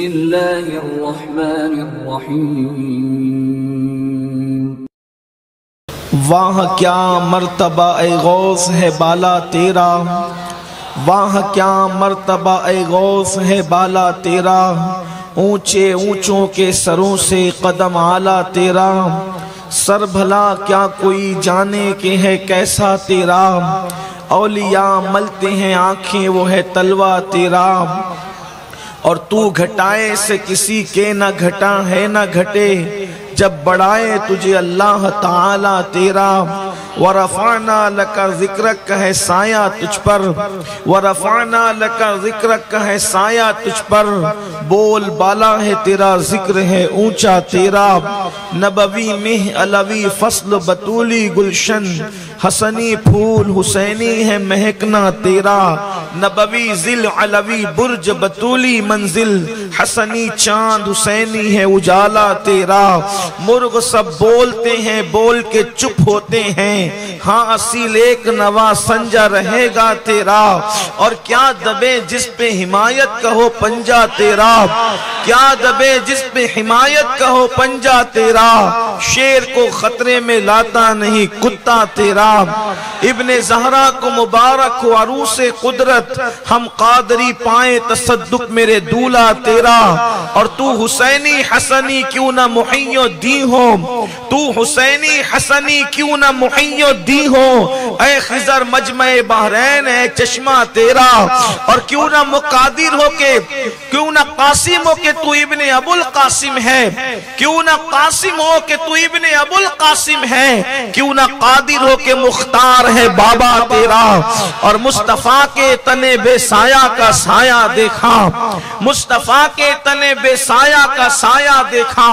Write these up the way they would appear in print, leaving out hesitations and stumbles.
اللہ الرحمن الرحیم۔ واہ کیا مرتبہ اے غوث ہے بالا تیرا، واہ کیا مرتبہ اے غوث ہے بالا تیرا، اونچے اونچوں کے سروں سے قدم اعلیٰ تیرا، سر بھلا کیا کوئی جانے کہ ہے کیسا تیرا، اولیاء ملتے ہیں آنکھیں وہ ہے تلوہ تیرا، اور تو گھٹائے سے کسی کے نہ گھٹا ہے نہ گھٹے، جب بڑھائے تجھے اللہ تعالی تیرا، ورفعنا لک ذکرک ہے سایہ تجھ پر، ورفعنا لک ذکرک ہے سایہ تجھ پر، بول بالا ہے تیرا ذکر ہے اونچا تیرا، نبوی مہ علوی فصل بطولی گلشن، حسنی پھول حسینی ہے مہکنا تیرا، نبوی ذل علوی برج بطولی منزل، حسنی چاند حسینی ہے اجالا تیرا، مرغ سب بولتے ہیں بول کے چپ ہوتے ہیں، ہاں اصیل ایک نوا سنجا رہے گا تیرا، اور کیا دبے جس پہ حمایت کہو پنجا تیرا، کیا دبے جس پہ حمایت کہو پنجا تیرا، شیر کو خطرے میں لاتا نہیں کتا تیرا، ابن زہرا کو مبارک ہو عروس قدرت، ہم قادری پائیں تصدق میرے دولا تیرا، اور تو حسینی حسنی کیوں نہ محی الدین ہو، تو حسینی حسنی کیوں نہ محی الدین ہو، اے خضر مجمع بحرین ہے چشمہ تیرا، اور کیوں نہ مقادر ہو کے کیوں نہ قاسم ہو کہ تو ابن ابو القاسم ہے، کیوں نہ قاسم ہو کہ تو ابن ابو القاسم ہے، کیوں نہ قادر ہو کہ مختار ہے بابا تیرا، اور مصطفیٰ کے تنے بے سایہ کا سایہ دیکھا، مصطفیٰ کے تنے بے سایہ کا سایہ دیکھا،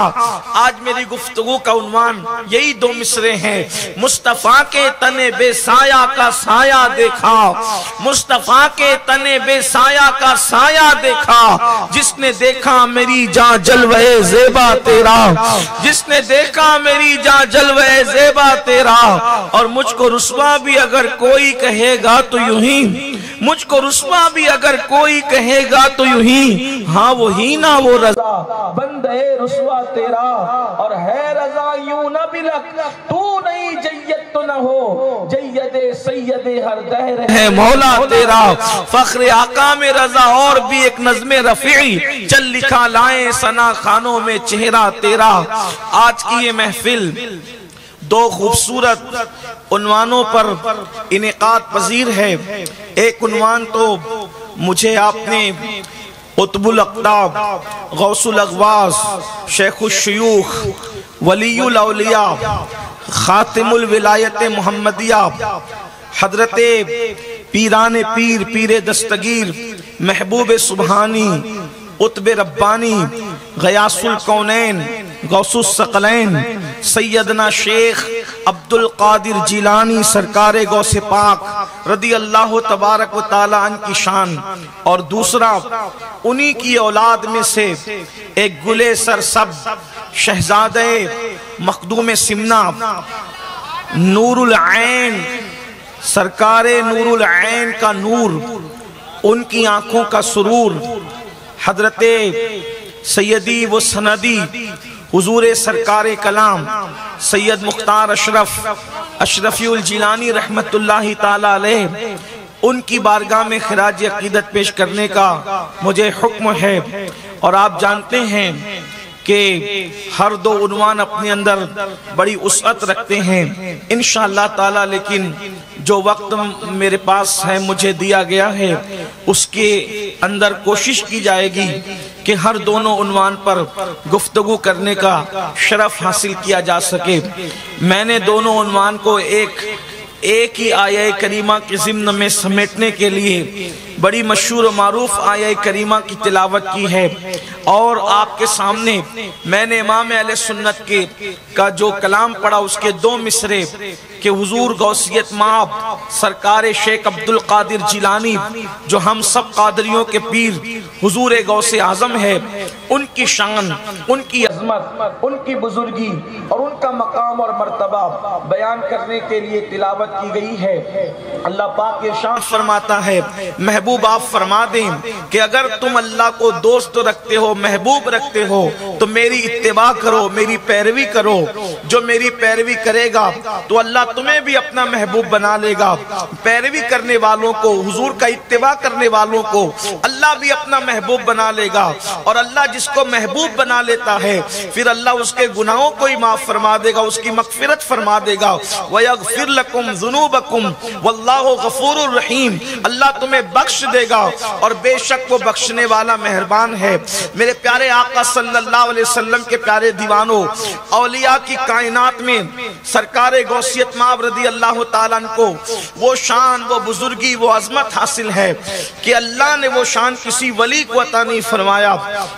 آج میری گفتگو کا عنوان یہی دو مصرے ہیں، مصطفیٰ کے تنے بے سایہ کا سایہ دیکھا، مصطفیٰ کے تنے بے سایہ کا سایہ دیکھا، جس نے دیکھا میری جاں جلوہ زیبا تیرا، جس نے دیکھا میری جاں جلوہ زیبا تیرا، اور مجھ کو رسوا بھی اگر کوئی کہے گا تو یوں ہی، مجھ کو رسوا بھی اگر کوئی کہے گا تو یوں ہی، ہاں وہی نہ وہ رضا بندے رسوا تیرا، اور ہے رضا یوں نہ بلک تو نہیں جید تو نہ ہو، جید سید ہر دہر ہے مولا تیرا، فخر آقا میں رضا اور بھی ایک نظم رفیعی چل لکھا لائیں ثنا خانوں میں چہرہ تیرا۔ آج کی یہ محفل دو خوبصورت عنوانوں پر انعقاد پذیر ہے، ایک عنوان تو مجھے آپ نے قطب الاقطاب غوث الاغواث شیخ الشیوخ ولی الاولیاء خاتم الولایت محمدیہ حضرت پیران پیر پیر دستگیر محبوب سبحانی قطب ربانی غیاث الکونین غوث الثقلین سیدنا شیخ عبد القادر جیلانی سرکار غوث پاک رضی اللہ تبارک و تعالی عنہ کی شان، اور دوسرا انہی کی اولاد میں سے ایک گلے سرسب شہزادہ مخدوم سمنا نور العین سرکار نور العین کا نور، ان کی آنکھوں کا سرور، حضرت سیدی و سندی حضور سرکار کلام سید مختار اشرفی الجیلانی رحمت اللہ تعالی علیہ، ان کی بارگاہ میں خراج عقیدت پیش کرنے کا مجھے حکم ہے، اور آپ جانتے ہیں کہ ہر دو عنوان اپنے اندر بڑی وسعت رکھتے ہیں انشاءاللہ تعالی، لیکن جو وقت میرے پاس ہے مجھے دیا گیا ہے اس کے اندر کوشش کی جائے گی کہ ہر دونوں عنوان پر گفتگو کرنے کا شرف حاصل کیا جا سکے۔ میں نے دونوں عنوان کو ایک ہی آیہ کریمہ کے ضمن میں سمیٹنے کے لیے بڑی مشہور و معروف آیہ کریمہ کی تلاوت کی ہے، اور آپ کے سامنے میں نے امام اہل سنت کا جو کلام پڑھا اس کے دو مصرے کہ حضور غوثیت مآب سرکار شیخ عبد القادر جیلانی جو ہم سب قادریوں کے پیر حضور غوث اعظم ہے، ان کی شان، ان کی عظمت عظمت، ان کی بزرگی اور ان کا مقام اور مرتبہ بیان کرنے کے لیے تلاوت کی گئی ہے۔ اللہ پاک ارشاد فرماتا ہے، محبوب آپ فرما دیں کہ اگر تم اللہ کو دوست رکھتے ہو، محبوب رکھتے ہو، تو میری اتباع کرو، میری پیروی کرو۔ جو میری پیروی کرے گا تو اللہ تمہیں بھی اپنا محبوب بنا لے گا۔ پیروی کرنے والوں کو، حضور کا اتباع کرنے والوں کو اللہ بھی اپنا محبوب بنا لے گا، اور اللہ جس کو محبوب بنا لیتا ہے پھر اللہ اس کے گناہوں کو ہی معاف فرما دے گا، اس کی مغفرت فرما دے گا۔ وَيَغْفِرْ لَكُمْ ذُنُوبَكُمْ وَاللَّهُ غَفُورٌ رَحِيمٌ، اللہ تمہیں بخش دے گا اور بے شک وہ بخشنے والا مہربان ہے۔ میرے پیارے آقا صلی اللہ علیہ وسلم کے پیارے دیوانوں، اولیاء کی کائنات میں سرکار غوثیت مآب رضی اللہ تعالیٰ عنہ کو وہ شان، وہ بزرگی، وہ عظمت حاصل ہے کہ اللہ نے وہ شان کسی ولی کو عطا نہیں فرمایا،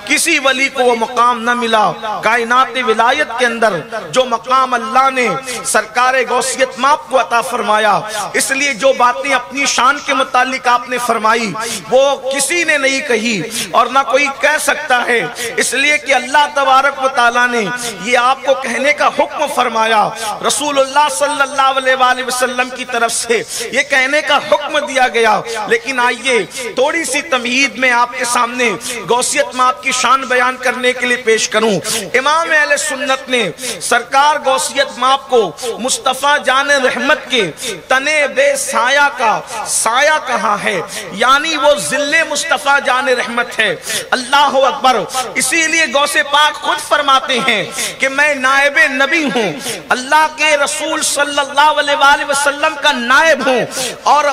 کسی ولی کو وہ مقام نہ ملا۔ کائنات ولایت کے اندر جو مقام اللہ نے سرکار غوثیت مآب کو عطا فرمایا، اس لیے جو باتیں اپنی شان کے متعلق آپ نے فرمائی وہ کسی نے نہیں کہی اور نہ کوئی کہہ سکتا ہے، اس لیے کہ اللہ تبارک و تعالیٰ نے یہ آپ کو کہنے کا حکم فرمایا، رسول اللہ صلی اللہ علیہ وآلہ وسلم کی طرف سے یہ کہنے کا حکم دیا گیا۔ لیکن آئیے تھوڑی سی تمہید میں آپ کے سامنے غوثیت مآب کی شان بیان کرنے کے لیے پیش کروں۔ امام اہل سنت نے سرکار غوثیت مآب کو مصطفیٰ جان رحمت کے تنے بے سایہ کا سایہ کہا ہے، یعنی وہ ظل مصطفیٰ جان رحمت ہے۔ اللہ اکبر، اسی لیے غوث پاک خود فرماتے ہیں کہ میں نائب نبی ہوں، اللہ کے رسول صلی اللہ علیہ وآلہ وسلم کا نائب ہوں، اور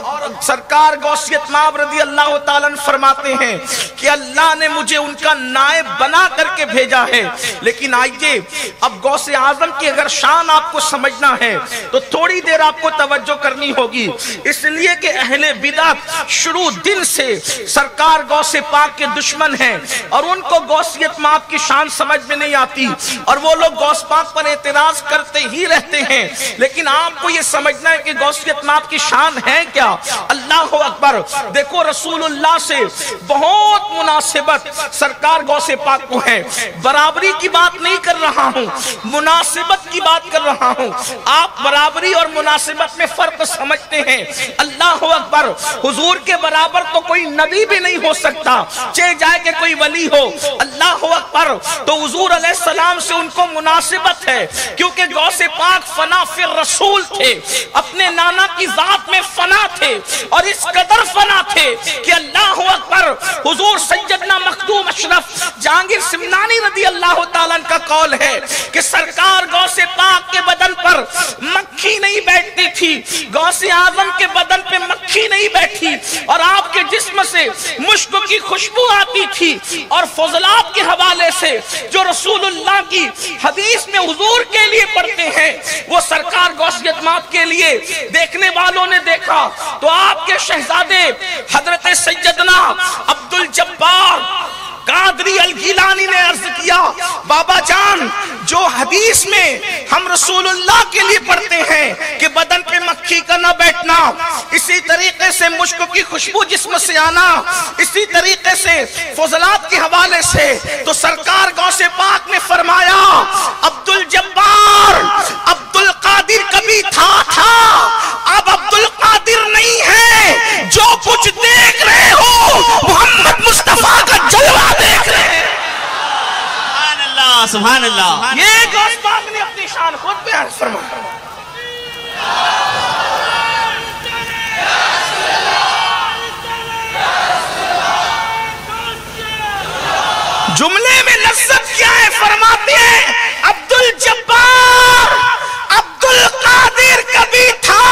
سرکار غوثیت مآب رضی اللہ تعالیٰ عنہ فرماتے ہیں کہ اللہ نے مجھے ان کا نائب بنا کر کے بھیجا ہے۔ لیکن آئیے اب غوث اعظم کی اگر شان آپ کو سمجھنا ہے تو تھوڑی دیر آپ کو توجہ کرنی ہوگی، اس لیے کہ اہل بدعت شروع دن سے سرکار غوث پاک کے دشمن ہیں اور ان کو غوثیت مآب کی شان سمجھ میں نہیں آتی، اور وہ لوگ غوث پاک پر اعتراض کرتے ہی رہتے ہیں۔ لیکن آپ کو یہ سمجھنا ہے کہ غوثیت مآب کی شان ہے کیا؟ اللہ اکبر، دیکھو رسول اللہ سے بہت مناسبت سرکار غوث پاک کو ہے۔ برابری کی بات نہیں کر رہا ہوں، مناسبت کی بات کر رہا ہوں۔ آپ برابری اور مناسبت میں فرق سمجھتے ہیں۔ اللہ اکبر، حضور کے برابر تو کوئی نبی بھی نہیں ہو سکتا، چاہے جائے کہ کوئی ولی ہو۔ اللہ اکبر، تو حضور علیہ السلام سے ان کو مناسبت ہے، کیونکہ غوث پاک فنا فی الرسول تھے، اپنے نانا کی ذات میں فنا تھے، اور اس قدر فنا تھے کہ اللہ اکبر، حضور سیدنا مخدوم اشرف جہانگیر سمنانی رضی اللہ تعالیٰ عنہ کا قول ہے کہ سرکار غوث پاک کے بدن پر مکھی نہیں بیٹھتی تھی، غوث اعظم کے بدن پہ مکھی نہیں بیٹھی، اور آپ کے جسم سے مشک کی خوشبو آتی تھی۔ اور فضلات کے حوالے سے جو رسول اللہ کی حدیث میں حضور کے لیے پڑھتے ہیں وہ سرکار غوثیت مآب کے لیے دیکھنے والوں نے دیکھا تو آپ کے شہزادے حضرت سیدنا عبدالجبار قادری الگیلانی نے عرض کیا، بابا جان جو حدیث میں ہم رسول اللہ کے لیے پڑھتے ہیں کہ بدن پہ مکھی کا نہ بیٹھنا، اسی طریقے سے مشک کی خوشبو جسم سے آنا، اسی طریقے سے فضلات کے حوالے سے، تو سرکار غوث پاک نے فرمایا عبدالجبار عبدالقادر کبھی تھا اب عبدالقادر نہیں ہے، جو کچھ دیکھ رہے ہو محمد مصطفیٰ کا جلوہ دیکھ رہے ہیں۔ سبحان اللہ، سبحان اللہ۔ یہ غوث پاک نے اپنی شان خود بیان فرمایا۔ جملے میں لذت کیا ہے؟ فرماتے ہیں عبدالجبار عبدالقادر کبھی تھا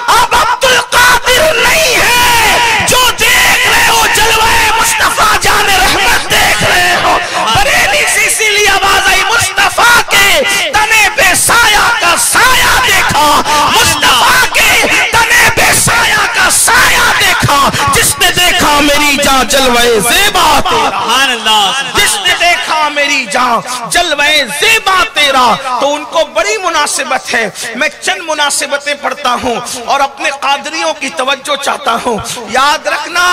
اب عبدالقادر نہیں ہے، جو دیکھ رہے ہو جلوہ مصطفیٰ جان رحمت دیکھ رہے ہو۔ بریلی سے اسی لیے آواز آئی، مصطفیٰ کے تنے بے سایہ کا سایہ دیکھا، مصطفیٰ کے تنے بے سایہ کا سایہ دیکھا، جس نے دیکھا میری جان جلوہ زیبا تیرا، سبحان اللہ، جس نے دیکھا میری جان جلوہ زیبا تیرا۔ تیرا، تو ان کو بڑی مناسبت ہے۔ میں چند مناسبتیں پڑھتا ہوں اور اپنے قادریوں کی توجہ چاہتا ہوں۔ یاد رکھنا،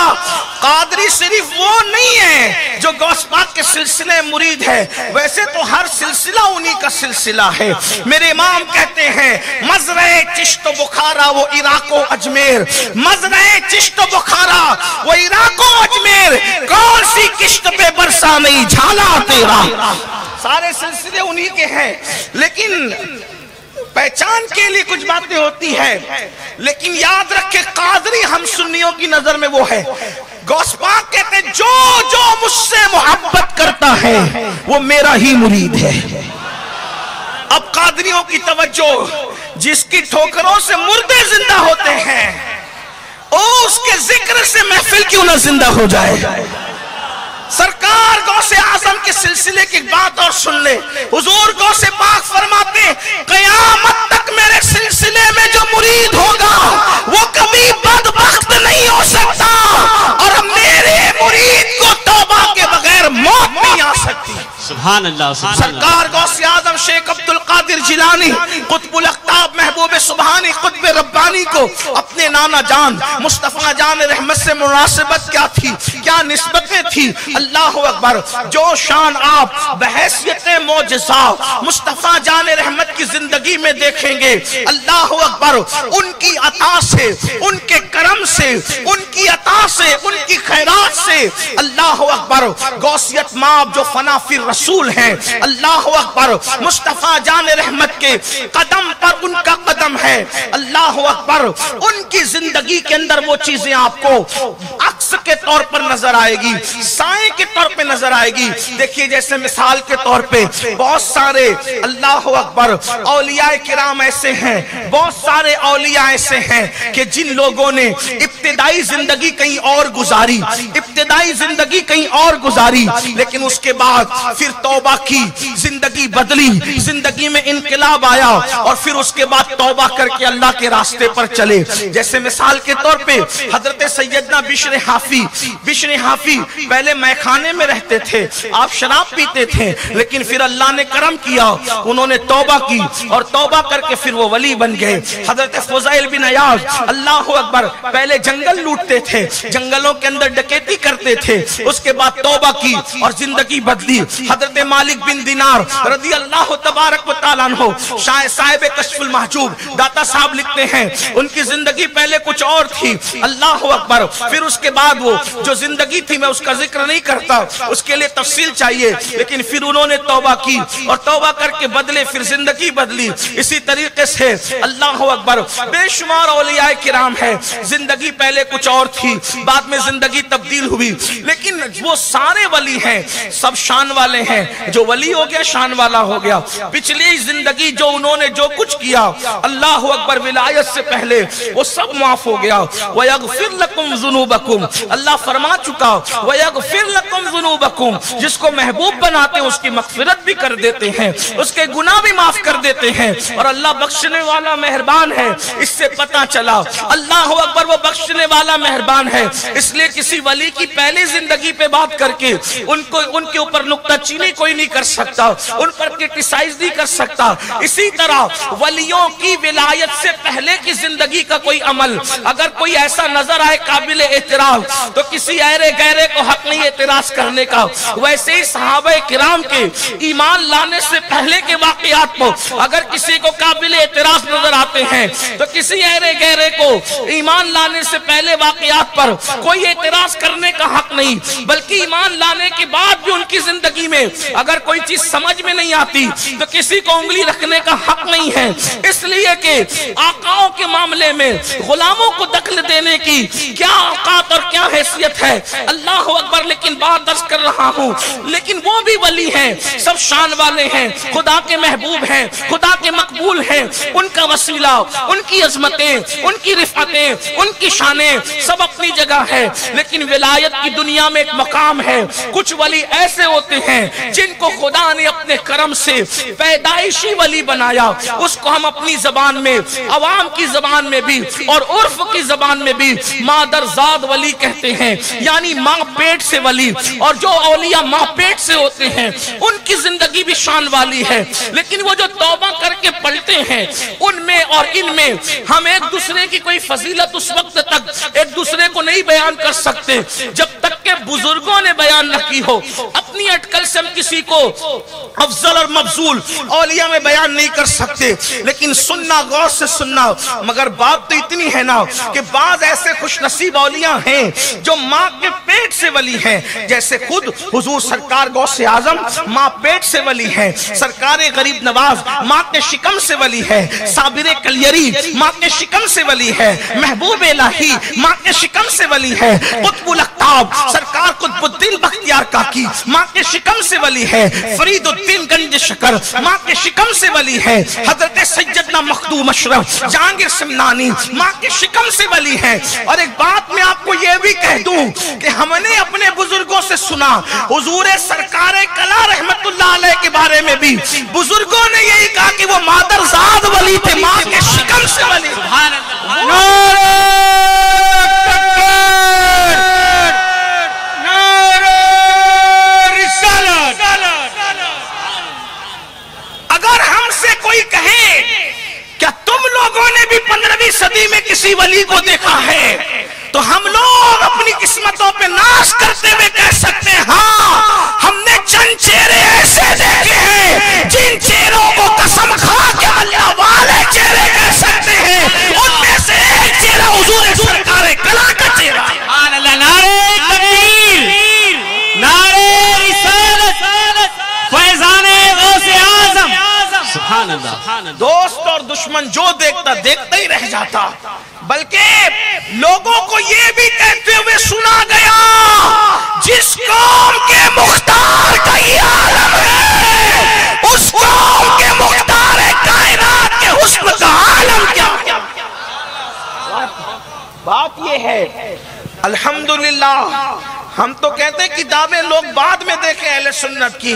قادری صرف وہ نہیں ہے جو غوث پاک کے سلسلے مرید ہے، ویسے تو ہر سلسلہ انہی کا سلسلہ ہے۔ میرے امام کہتے ہیں مزرع چشت و بخارا وہ عراق و اجمیر، مزرع چشت و بخارا وہ عراق و اجمیر، کون سی کشت پہ برسا نہیں جھالا تیرا۔ سارے سلسلے انہی کے ہیں، لیکن پہچان کے لیے کچھ باتیں ہوتی ہیں، لیکن یاد رکھے قادری ہم سنیوں کی نظر میں وہ ہے۔ غوث پاک کہتے ہیں جو جو مجھ سے محبت کرتا ہے وہ میرا ہی مرید ہے۔ اب قادریوں کی توجہ، جس کی ٹھوکروں سے مردے زندہ ہوتے ہیں، اس کے ذکر سے محفل کیوں نہ زندہ ہو جائے۔ سرکار غوث اعظم کے سلسلے کی بات اور سن لے، حضور غوث پاک فرماتے قیامت تک میرے سلسلے میں جو مرید ہوگا وہ کبھی بدبخت نہیں ہو سکتا، اور میرے مرید کو توبہ کے بغیر موت نہیں آ سکتی۔ سبحان اللہ، سبحان اللہ۔ سرکار غوث اعظم شیخ عبد القادر جیلانی قطب الاقطاب محبوب سبحانی قطب ربانی کو اپنے نانا جان مصطفیٰ جان رحمت سے مناسبت کیا تھی، کیا نسبتیں تھی؟ اللہ اکبر۔ جو شان آپ بحیثیت معجزہ مصطفیٰ جان رحمت کی زندگی میں دیکھیں گے، اللہ اکبر، ان کی عطا سے، ان کے کرم سے، ان کی عطا سے، ان کی خیرات سے، اللہ اکبر، غوثیت ماب جو فنا فی رسول ہیں، اللہ اکبر، مصطفیٰ جان رحمت کے قدم پر ان کا قدم ہے، اللہ اکبر۔ ان کی زندگی کے اندر وہ چیزیں آپ کو عکس کے طور پر نظر آئے گی، سائے کے طور پہ نظر آئے گی۔ دیکھیے جیسے مثال کے طور پہ بہت سارے اللہ اکبر اولیاء کرام ایسے ہیں، بہت سارے اولیاء ایسے ہیں کہ جن لوگوں نے ابتدائی زندگی کہیں اور گزاری، ابتدائی زندگی کہیں اور گزاری، لیکن اس کے بعد پھر توبہ کی، زندگی بدلی، زندگی میں انقلاب آیا، اور پھر اس کے بعد توبہ کر کے اللہ کے راستے پر چلے۔ جیسے مثال کے طور پہ حضرت سیدنا بشر حافی، بشر حافی پہلے میخانے میں رہتے تھے، آپ شراب پیتے تھے، لیکن پھر اللہ نے کرم کیا، انہوں نے توبہ کی، اور توبہ کر کے پھر وہ ولی بن گئے۔ حضرت فضیل بن عیاض اللہ اکبر پہلے جنگل لوٹتے تھے، جنگلوں کے اندر ڈکیتی کرتے تھے، اس کے بعد توبہ کی اور زندگی بدلی۔ حضرت مالک بن دینار رضی اللہ تبارک و تعالیٰ عنہ، صاحب کشف المحجوب، داتا صاحب لکھتے ہیں ان کی زندگی پہلے کچھ اور تھی، اللہ اکبر، پھر اس کے بعد وہ جو زندگی تھی میں اس کا ذکر نہیں کرتا، اس کے لیے تفصیل چاہیے، لیکن پھر انہوں نے توبہ کی اور توبہ کر کے بدلے، پھر زندگی بدلی۔ اسی طریقے سے اللہ اکبر بے شمار اولیاء کرام ہے، زندگی پہلے کچھ اور تھی، بعد میں زندگی تبدیل ہوئی، لیکن وہ سارے ولی ہیں، سب شان والے ہیں۔ جو ولی ہو گیا شان والا ہو گیا۔ پچھلی زندگی جو انہوں نے جو کچھ کیا، اللہ اکبر، ولایت سے پہلے وہ سب معاف ہو گیا۔ وَيَغْفِرْ لَكُمْ ذُنُوبَكُمْ، اللہ فرما چکا، وَيَغْفِرْ لَكُمْ ذُنُوبَكُمْ، جس کو محبوب بناتے ہیں اس کی مغفرت بھی کر دیتے ہیں، اس کے گناہ بھی معاف کر دیتے ہیں، اور اللہ بخشنے والا مہربان ہے۔ اس سے پتہ چلا اللہ اکبر وہ بخشنے والا مہربان ہے، اس لیے کسی ولی کی پہلی زندگی پہ بات کر کے ان کے اوپر نکتہ چینی کوئی نہیں کر سکتا، ان پر کرٹیسائز نہیں کر سکتا۔ اسی طرح ولیوں کی ولایت سے پہلے کی زندگی کا کوئی عمل اگر کوئی ایسا نظر آئے قابل اعتراض، تو کسی ایرے گہرے کو حق نہیں اعتراض کرنے کا۔ ویسے ہی صحابہ کرام کے ایمان لانے سے پہلے کے واقعات کو اگر کسی کو قابل اعتراض نظر آتے ہیں، تو کسی ایرے گہرے کو ایمان لانے سے پہلے واقعات پر کوئی اعتراض کرنے کا حق نہیں، بلکہ ایمان لانے کے بعد بھی ان کی زندگی میں اگر کوئی چیز سمجھ میں نہیں آتی تو کسی کو انگلی رکھنے کا حق نہیں ہے، اس لیے کہ آقاؤں کے معاملے میں غلاموں کو دخل دینے کی کیا اوقات اور کیا حیثیت ہے، اللہ اکبر۔ لیکن بات درس کر رہا ہوں، لیکن وہ بھی ولی ہیں، سب شان والے ہیں، خدا کے محبوب ہیں، خدا کے مقبول ہیں، ان کا وسیلہ، ان کی عظمتیں، ان کی رفعتیں، ان کی شانیں سب اپنی جگہ ہے، لیکن ولایت کی دنیا میں ایک مقام ہے۔ کچھ ولی ایسے ہوتے ہیں جن کو خدا نے اپنے کرم سے پیدائشی ولی بنایا، اس کو ہم اپنی زبان میں، عوام کی زبان میں بھی اور عرف کی زبان میں بھی مادرزاد ولی کہتے ہیں، یعنی ماں پیٹ سے ولی۔ اور جو اولیاء ماں پیٹ سے ہوتے ہیں ان کی زندگی بھی شان والی ہے، لیکن وہ جو توبہ کر کے پلٹے ہیں ان میں اور ان میں ہم ایک دوسرے کی کوئی فضیلت اس وقت تک ایک دوسرے کو نہیں بیان کر سکتے جب تک کہ بزرگوں نے بیان نہ کی ہو۔ اپنی اٹکل سے ہم کسی کو افضل اور مفضول اولیاء میں بیان نہیں کر سکتے، لیکن سننا غور سے سننا۔ مگر بات تو اتنی ہے نا کہ بعض ایسے خوش نصیب اولیاء ہیں جو ماں کے پیٹ سے ولی ہیں، جیسے خود حضور سرکار غوث اعظم ماں پیٹ سے ولی ہیں، سرکار غریب نواز ماں کے شکم سے ولی ہے، صابر کلیری ماں کے شکم سے ولی ہے، محبوب الہی ماں کے شکم سے ولی ہے، قطب الاقطاب سرکار قطب الدین بختیار کاکی ماں کے شکم سے ولی ہے، فرید الدین گنج شکر ماں کے شکم سے ولی ہے، حضرت سیدنا مخدوم اشرف جہانگیر سمنانی ماں کے شکم سے ولی ہے۔ اور ایک بات میں آپ کو یہ بھی کہہ دوں کہ ہم نے اپنے بزرگوں سے سنا، حضور سرکار کلا رحمت اللہ علیہ کے بارے میں بھی بزرگوں نے یہی کہا کہ وہ مادرزاد ولی تھے، ماں کے شکم سے ولی۔ سبحان اگر ہم سے کوئی کہے کیا تم لوگوں نے بھی 15ویں صدی میں کسی ولی کو دیکھا ہے، تو ہم لوگ اپنی قسمتوں پہ ناز کرتے ہوئے کہہ سکتے ہیں ہاں ہم نے چند چہرے ایسے دیکھے ہیں جن چہروں کو قسم کھا کے اللہ والے چہرے کہہ سکتے ہیں، ان میں سے ایک چہرہ حضور سرکار کلا کا چہرہ ہے۔ سبحان اللہ، نعرہ تکبیر، نعرہ رسالت، فیضان غوث اعظم۔ سبحان اللہ۔ دوست اور دشمن جو دیکھتا دیکھتا ہی رہ جاتا، بلکہ لوگوں کو یہ بھی کہتے ہوئے سنا گیا جس قوم کے مختار کا یہ عالم ہے اس قوم کے مختار کائنات کے حسن کا عالم کیا ہے۔ بات یہ ہے الحمدللہ ہم تو کہتے ہیں کتابیں لوگ بعد میں دیکھیں اہل سنت کی،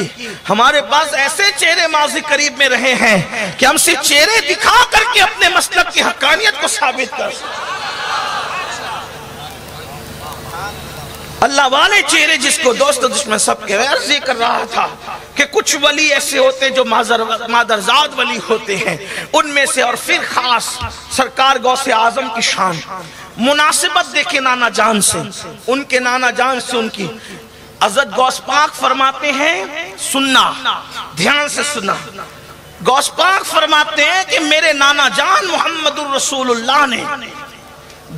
ہمارے پاس ایسے چہرے ماضی قریب میں رہے ہیں کہ ہم سے چہرے دکھا کر کے اپنے مسلک کی حقانیت کو ثابت کر سکتے۔ اللہ والے چہرے جس کو دوست و دشمن سب کے عرض یہ کر رہا تھا کہ کچھ ولی ایسے ہوتے جو مادرزاد ولی ہوتے ہیں، ان میں سے اور پھر خاص سرکار غوث اعظم کی شان مناسبت دیکھے نانا جان سے، ان کے نانا جان سے ان کی حضرت غوث پاک فرماتے ہیں، سننا دھیان سے سننا، غوث پاک فرماتے ہیں کہ میرے نانا جان محمد الرسول اللہ نے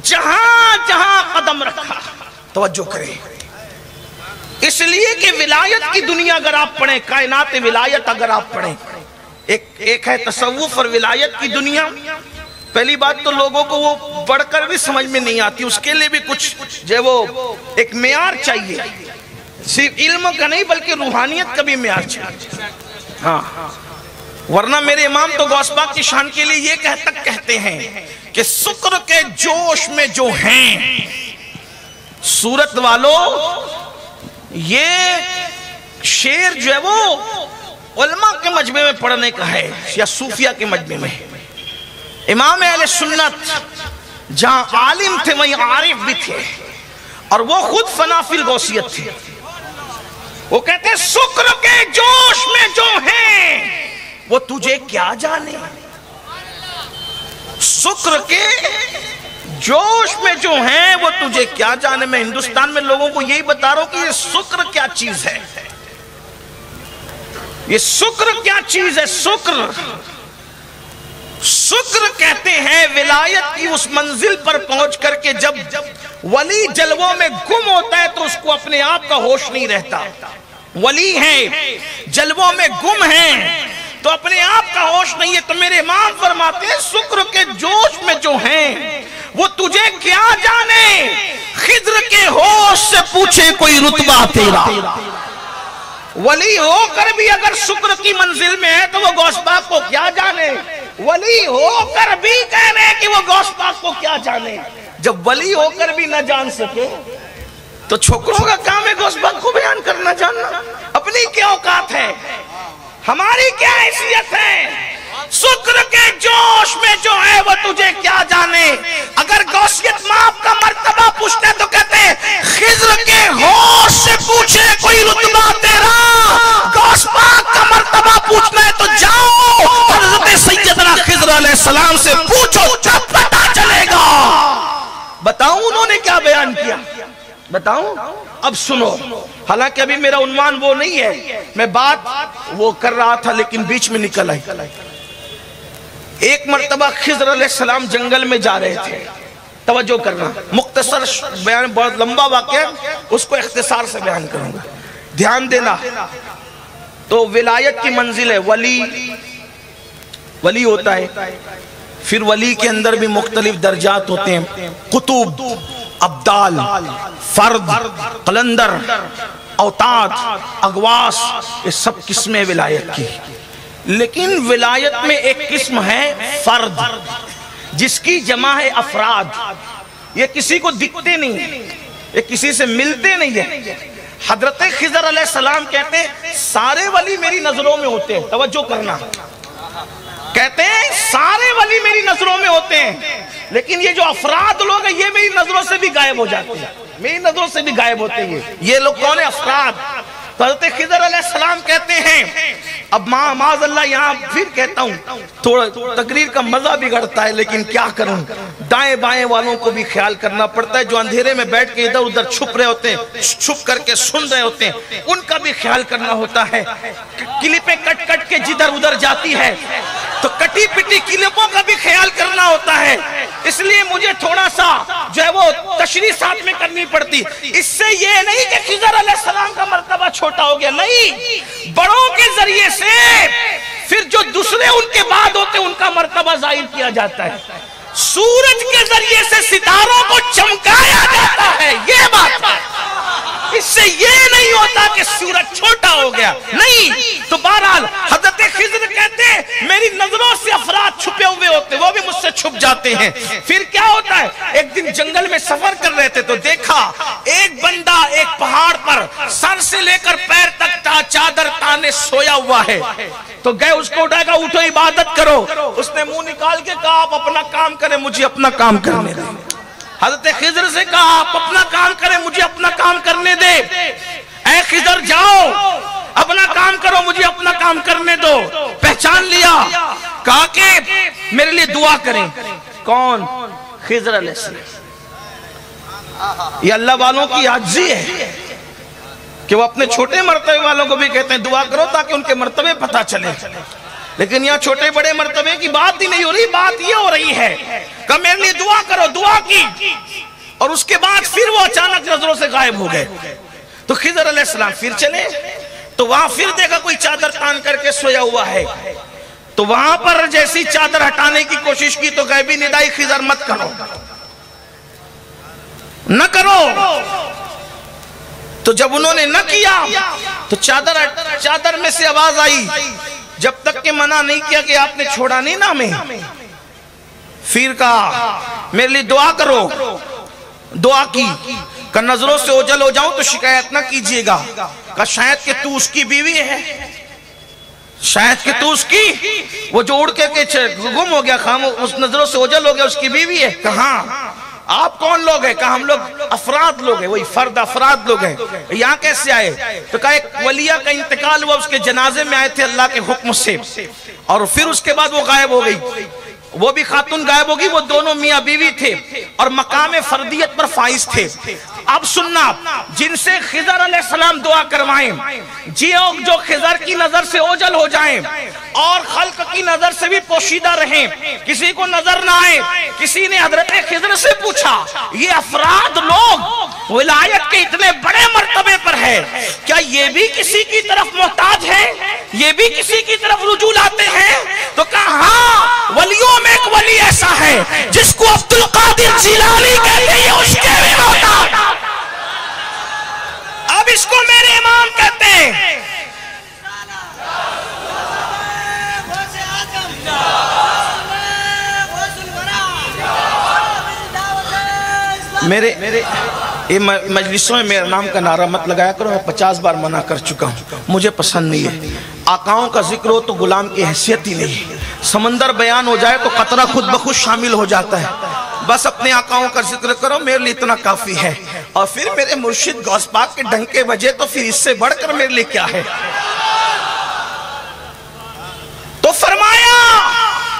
جہاں جہاں قدم رکھا، توجہ کریں، اس لیے کہ ولایت کی دنیا اگر آپ پڑھیں، کائنات ولایت اگر آپ پڑھیں، ایک ہے تصوف اور ولایت کی دنیا۔ پہلی بات تو لوگوں کو وہ پڑھ کر بھی سمجھ میں نہیں آتی، اس کے لیے بھی کچھ جو وہ ایک معیار چاہیے، صرف علم کا نہیں بلکہ روحانیت کا بھی معیار چاہیے، ہاں، ورنہ میرے امام تو غوث پاک کی شان کے لیے یہ کہتے ہیں کہ سکر کے جوش میں جو ہیں صورت والو، یہ شعر جو ہے وہ علماء کے مجمع میں پڑھنے کا ہے یا صوفیہ کے مجمع میں۔ امام اہل سنت جہاں عالم تھے وہیں عارف بھی تھے، اور وہ خود فنا فی الغوثیت تھے۔ وہ کہتے ہیں سکر کے جوش میں جو ہیں وہ تجھے کیا جانے، سکر کے جوش میں جو ہیں وہ تجھے کیا جانے۔ میں ہندوستان میں لوگوں کو یہی بتا رہا ہوں کہ یہ سکر کیا چیز ہے، یہ سکر کیا چیز ہے۔ سکر کہتے ہیں ولایت کی اس منزل پر پہنچ کر کے جب ولی جلووں میں گم ہوتا ہے تو اس کو اپنے آپ کا ہوش نہیں رہتا، ولی ہیں جلووں میں گم ہیں تو اپنے آپ کا ہوش نہیں ہے، تو میرے امام فرماتے ہیں سکر کے جوش میں جو ہیں وہ تجھے کیا جانے، خضر کے ہوش سے پوچھے کوئی رتبہ تیرا۔ ولی ہو کر بھی اگر شکر کی منزل میں ہے تو وہ غوث پاک کو کیا جانے، ولی ہو کر بھی کہہ رہے کہ وہ غوث پاک کو کیا جانے۔ جب ولی ہو کر بھی نہ جان سکے تو چھوکروں کا کام ہے غوث پاک کو بیان کرنا جاننا۔ اپنی کیا اوقات ہے، ہماری کیا حیثیت ہے، شکر کے جوش میں جو ہے وہ تجھے کیا جانے. اگر غوثیت ماپ کا مرتبہ پوچھتے تو کہتے خضر کے ہوش سے پوچھے کوئی رتبہ تیرا. غوث پاک کا مرتبہ پوچھنا ہے تو جاؤ حضرت سیدنا خضر علیہ السلام سے پوچھو, جب پتہ چلے گا. بتاؤں انہوں نے کیا بیان کیا, بتاؤں؟ اب سنو, حالانکہ ابھی میرا عنوان وہ نہیں ہے, میں بات وہ کر رہا تھا لیکن بیچ میں نکل آئی. ایک مرتبہ خضر علیہ السلام جنگل میں جا رہے تھے. توجہ کرنا, مختصر بیان, بہت لمبا واقعہ, اس کو اختصار سے بیان کروں گا, دھیان دینا. تو ولایت کی منزل ہے, ولی ہوتا ہے, پھر ولی کے اندر بھی مختلف درجات ہوتے ہیں, قطب, ابدال, فرد, قلندر, اوتاد, اغواس, یہ سب قسمیں ولایت کی. لیکن ولایت میں ایک قسم ہے فرد, جس کی جمع ہے افراد. یہ کسی کو دکھتے نہیں, یہ کسی سے ملتے نہیں ہیں. حضرت خضر علیہ السلام کہتے ہیں سارے ولی میری نظروں میں ہوتے ہیں. توجہ کرنا, کہتے ہیں سارے ولی میری نظروں میں ہوتے ہیں, لیکن یہ جو افراد لوگ ہیں یہ میری نظروں سے بھی غائب ہو جاتے ہیں, میری نظروں سے بھی غائب ہوتے ہیں. یہ لوگ کون ہیں؟ افراد. تو حضرت خضر علیہ السلام کہتے ہیں, اب معاذ اللہ یہاں پھر کہتا ہوں, تھوڑا تقریر کا مزہ بگڑتا ہے لیکن کیا کروں, دائیں بائیں والوں کو بھی خیال کرنا پڑتا ہے. جو اندھیرے میں بیٹھ کے ادھر ادھر چھپ رہے ہوتے ہیں, چھپ کر کے سن رہے ہوتے ہیں, ان کا بھی خیال کرنا ہوتا ہے. کلپیں کٹ کٹ کے جدھر ادھر جاتی ہے تو کٹی پٹی کلپوں کا بھی خیال کرنا ہوتا ہے. اس لیے مجھے تھوڑا سا جو ہے وہ تشریح ساتھ میں کرنی پڑتی. اس سے یہ نہیں کہ خضر علیہ السلام کا مرتبہ چھوٹا ہو گیا, نہیں, بڑوں کے ذریعے سے پھر جو دوسرے ان کے بعد ہوتے ان کا مرتبہ ظاہر کیا جاتا ہے. سورج کے ذریعے سے ستاروں کو چمکایا جاتا ہے, یہ بات ہے. اس سے یہ نہیں ہوتا کہ سورج چھوٹا ہو گیا, نہیں. تو بہرحال حضرت خضر کہتے ہیں میری نظروں سے افراد چھپے ہوئے ہوتے, وہ بھی مجھ سے چھپ جاتے ہیں. پھر کیا ہوتا ہے, ایک دن جنگل میں سفر کر رہے تھے تو دیکھا ایک بندہ ایک پہاڑ پر سر سے لے کر پیر تک چادر تانے سویا ہوا ہے. تو گئے اس کو اٹھائے گا, اٹھو عبادت کرو. اس نے منہ نکال کے کہا آپ اپنا کام کریں, مجھے اپنا کام کرنے دیں. حضرت خضر سے کہا آپ اپنا کام کریں, مجھے اپنا کام کرنے دے. اے خضر جاؤ اپنا کام کرو, مجھے اپنا کام کرنے دو. پہچان لیا, کہا کہ میرے لیے دعا کریں. کون؟ خضر علیہ السلام. یہ اللہ والوں کی عاجزی ہے کہ وہ اپنے چھوٹے مرتبے والوں کو بھی کہتے ہیں دعا کرو تاکہ ان کے مرتبے پتہ چلے. لیکن یہاں چھوٹے بڑے مرتبے کی بات ہی نہیں ہو رہی, بات یہ ہو رہی ہے کہ میرے لیے دعا کرو. دعا کی اور اس کے بعد پھر وہ اچانک نظروں سے غائب ہو گئے. تو خضر علیہ السلام پھر چلے تو وہاں پھر دیکھا کوئی چادر تان کر کے سویا ہوا ہے. تو وہاں پر جیسی چادر ہٹانے کی کوشش کی تو غیبی ندائی خضر مت کرو, نہ کرو. تو جب انہوں نے نہ کیا تو چادر میں سے آواز آئی, جب تک کہ منع نہیں کیا کہ آپ نے چھوڑا نہیں نا ہمیں. پھر کہا میرے لیے دعا کرو. دعا کی کہ نظروں سے اوجھل ہو جاؤں تو شکایت نہ کیجئے گا. کہ شاید کہ تو اس کی بیوی ہے, شاید کہ تو اس کی, وہ جو اڑ کے گم ہو گیا, اس نظروں سے اوجھل ہو گیا, اس کی بیوی ہے. کہاں آپ کون لوگ ہیں؟ کہا ہم لوگ افراد لوگ ہیں, وہی فرد افراد لوگ ہیں. یہاں کیسے آئے؟ تو کہا ایک ولیہ کا انتقال ہوا, اس کے جنازے میں آئے تھے اللہ کے حکم سے, اور پھر اس کے بعد وہ غائب ہو گئی. وہ بھی خاتون غائب ہوگی, وہ دونوں میاں بیوی تھے اور مقام فردیت پر فائز تھے. اب سننا, جن سے خضر علیہ السلام دعا کروائیں, جو خضر کی نظر سے اوجھل ہو جائیں اور خلق کی نظر سے بھی پوشیدہ رہیں, کسی کو نظر نہ آئے. کسی نے حضرت خضر سے پوچھا یہ افراد لوگ ولایت کے اتنے بڑے مرتبے پر ہے, کیا یہ بھی کسی کی طرف محتاج ہے, یہ بھی کسی کی طرف رجوع لاتے ہیں؟ تو کہا ہاں, ولیوں میں ایک ولی ایسا ہے جس کو عبد القادر جیلانی کہتے ہیں, اس کے بھی محتاج. اب اس کو میرے امام کہتے ہیں. میرے مجلسوں میں میرے نام کا نعرہ مت لگایا کرو, میں 50 بار منع کر چکا ہوں, مجھے پسند نہیں ہے. آقاؤں کا ذکر ہو تو غلام کی حیثیت ہی نہیں، سمندر بیان ہو جائے تو قطرہ خود بخود شامل ہو جاتا ہے۔ بس اپنے آقاؤں کا ذکر کرو، میرے لیے اتنا کافی ہے۔ اور پھر میرے مرشد غوث پاک کے ڈنکے بجے تو پھر اس سے بڑھ کر میرے لیے کیا ہے؟ تو فرمایا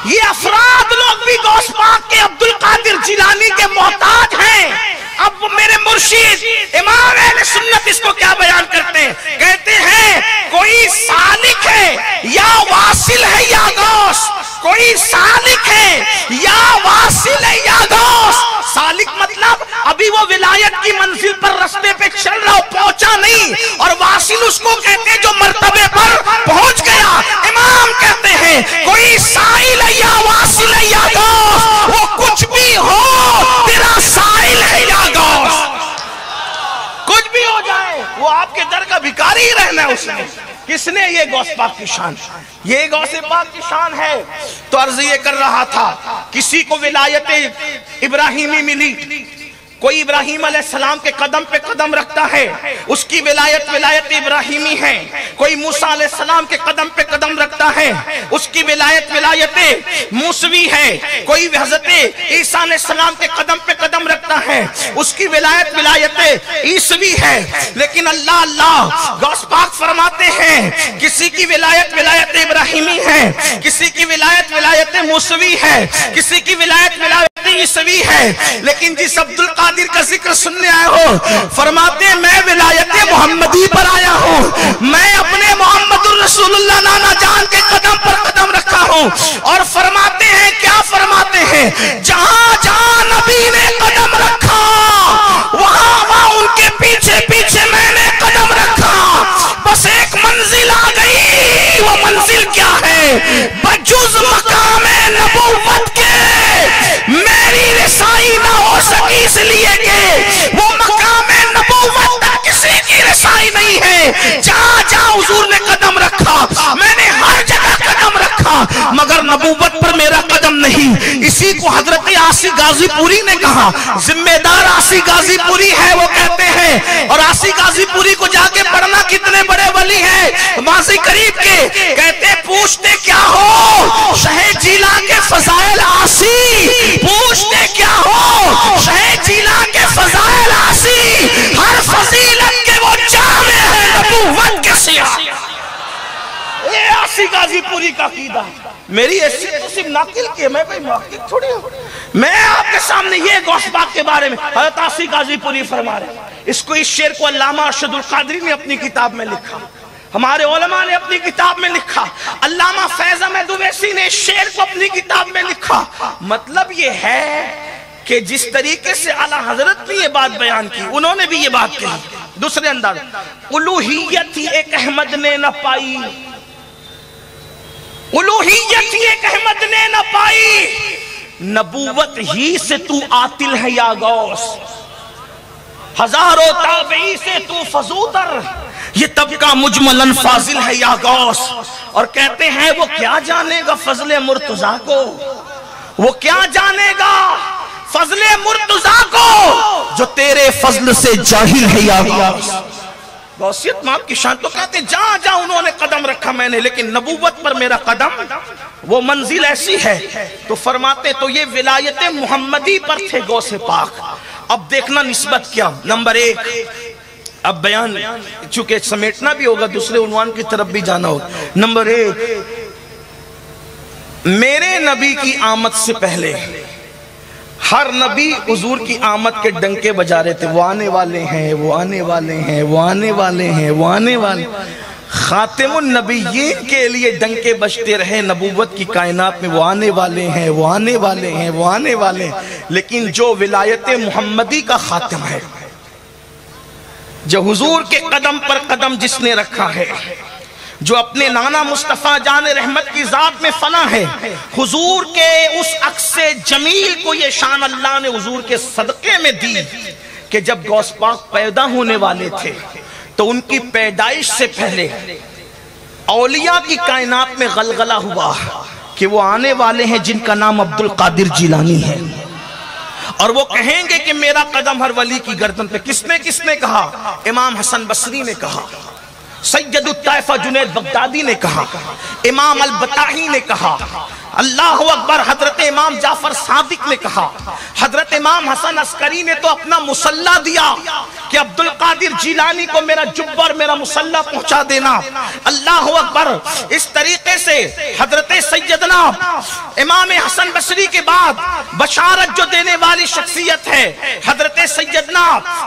یہ افراد لوگ بھی غوث پاک کے عبد القادر جیلانی کے محتاج ہیں۔ اب میرے مرشد امام اہل سنت اس کو کیا بیان کرتے ہیں؟ کہتے ہیں کوئی سالک ہے یا واصل ہے یا غوث، کوئی سالک ہے یا واصل ہے یا غوث۔ سالک مطلب ابھی وہ ولایت کی منزل پر رستے پہ چل رہا پہنچا نہیں، اور واصل اس کو کہتے ہیں جو مرتبے پر پہنچ گیا۔ امام کہتے ہیں کوئی سائل ہے یا واصل ہے یا غوث، وہ کچھ بھی ہو تیرا سائل ہے یا غوث، کچھ بھی ہو جائے وہ آپ کے در کا بھکاری ہی رہنا ہے اس نے۔ کس نے؟ یہ غوث پاک کی شان، یہ غوث پاک کی شان ہے۔ تو عرض یہ کر رہا تھا کسی کو ولایت ابراہیمی ملی، کوئی ابراہیم علیہ السلام کے قدم پہ قدم رکھتا ہے، اس کی ولایت ابراہیمی ہے۔ کوئی موسیٰ علیہ السلام کے قدم پہ قدم رکھتا ہے، اس کی ولایت موسوی ہے۔ کوئی حضرت عیسیٰ علیہ السلام کے قدم پہ قدم رکھتا ہے، اس کی ولایت عیسوی ہے۔ لیکن اللہ غوث پاک فرماتے ہیں کسی کی ولایت ابراہیمی ہے، کسی کی ولایت موسوی ہے، کسی کی ولایت عیسوی ہے۔ لیکن جس عبد القادر کا ذکر سننے آئے ہو، فرماتے ہیں میں ولایت محمدی پر آیا ہوں، میں اپنے محمد الرسول اللہ نانا جان کے قدم پر قدم رکھا ہوں۔ اور فرماتے ہیں کیا فرماتے ہیں؟ جہاں جہاں نبی نے قدم رکھا وہاں ان کے پیچھے پیچھے میں نے قدم رکھا۔ بس ایک منزل آ گئی، وہ منزل کیا ہے؟ بجز مقام نبوت کے میری رسائی نہ ہو سکی، اس لیے کہ وہ مقام نبوت تک کسی کی رسائی نہیں ہے۔ جہاں جہاں حضور نے قدم رکھا میں نے ہر جگہ قدم رکھا، مگر نبوت پر میرا قدم نہیں۔ اسی کو حضرت عاصی غازی پوری نے کہا، ذمہ دار عاصی غازی پوری ہے، وہ کہتے ہیں۔ اور عاصی غازی پوری کو جا کے پڑھنا کتنے بڑے ولی ہیں ماضی قریب کے، کہتے پوچھتے کیا ہو شہ جیلا کے فضائل عاصی، پوچھتے کیا ہو شہ جیلا کے فضائل عاصی، ہر فضیلت کے وہ جامع ہے نبوت کے سیاہ۔ یہ عاصی غازی پوری کا عقیدہ۔ میری حیثیت تو صرف ناقل کی ہے، میں کوئی محقق تھوڑی ہوں۔ میں آپ کے سامنے یہ غوث پاک کے بارے میں حضرت عاصی غازی پوری فرما رہے ہیں۔ اس کو اس شعر کو علامہ ارشد القادری نے اپنی کتاب میں لکھا، ہمارے علماء نے اپنی کتاب میں لکھا، علامہ فیض احمد اویسی نے اس شعر کو اپنی کتاب میں لکھا۔ مطلب یہ ہے کہ جس طریقے سے اعلیٰ حضرت نے یہ بات بیان کی، انہوں نے بھی یہ بات کہی دوسرے انداز۔ الوہیت ہی ایک احمد نے نہ پائی، الوہیت ہی ایک احمد نے نہ پائی، نبوت ہی سے تو عاطل ہے یا غوث، ہزاروں تابعی سے تو فضوتر، یہ طبقہ مجملاً فاضل ہے یا غوث۔ اور کہتے ہیں وہ کیا جانے گا فضل مرتضیٰ کو، وہ کیا جانے گا فضل مرتضیٰ کو، جو تیرے فضل سے جاہل ہے یا غوث۔ غوثیت ماں کی شان تو کہتے ہیں جہاں جہاں انہوں نے قدم رکھا میں نے، لیکن نبوت پر میرا قدم، وہ منزل ایسی ہے۔ تو فرماتے تو یہ ولایت محمدی پر تھے غوث پاک۔ اب دیکھنا نسبت کیا، نمبر ایک، اب بیان چونکہ سمیٹنا بھی ہوگا، دوسرے عنوان کی طرف بھی جانا ہوگا۔ نمبر ایک، میرے نبی کی آمد سے پہلے ہر نبی حضور کی آمد کے ڈنکے بجا رہے تھے، وہ آنے والے ہیں، وہ آنے والے ہیں، وہ آنے والے ہیں، وہ آنے والے۔ خاتم النبیین کے لیے ڈنکے بجتے رہے نبوت کی کائنات میں، وہ آنے والے ہیں، وہ آنے والے ہیں، وہ آنے والے ہیں۔ لیکن جو ولایت محمدی کا خاتم ہے، جو حضور کے قدم پر قدم جس نے رکھا ہے، جو اپنے نانا مصطفیٰ جان رحمت کی ذات میں فنا ہے، حضور کے اس عکس جمیل کو یہ شان اللہ نے حضور کے صدقے میں دی کہ جب غوث پاک پیدا ہونے والے تھے تو ان کی پیدائش سے پہلے اولیاء کی کائنات میں غلغلہ ہوا کہ وہ آنے والے ہیں جن کا نام عبد القادر جیلانی ہے، اور وہ کہیں گے کہ میرا قدم ہر ولی کی گردن پہ۔ کس نے کہا؟ امام حسن بصری نے کہا، سید الطائفہ جنید بغدادی نے کہا، امام البطاحی نے کہا، اللہ اکبر، حضرت امام جعفر صادق نے کہا، حضرت امام حسن عسکری نے تو اپنا مسلح دیا کہ عبد القادر جیلانی کو میرا جبہ اور میرا مسلح پہنچا دینا۔ اللہ اکبر، اس طریقے سے حضرت سیدنا امام حسن بصری کے بعد بشارت جو دینے والی شخصیت ہے حضرت سیدنا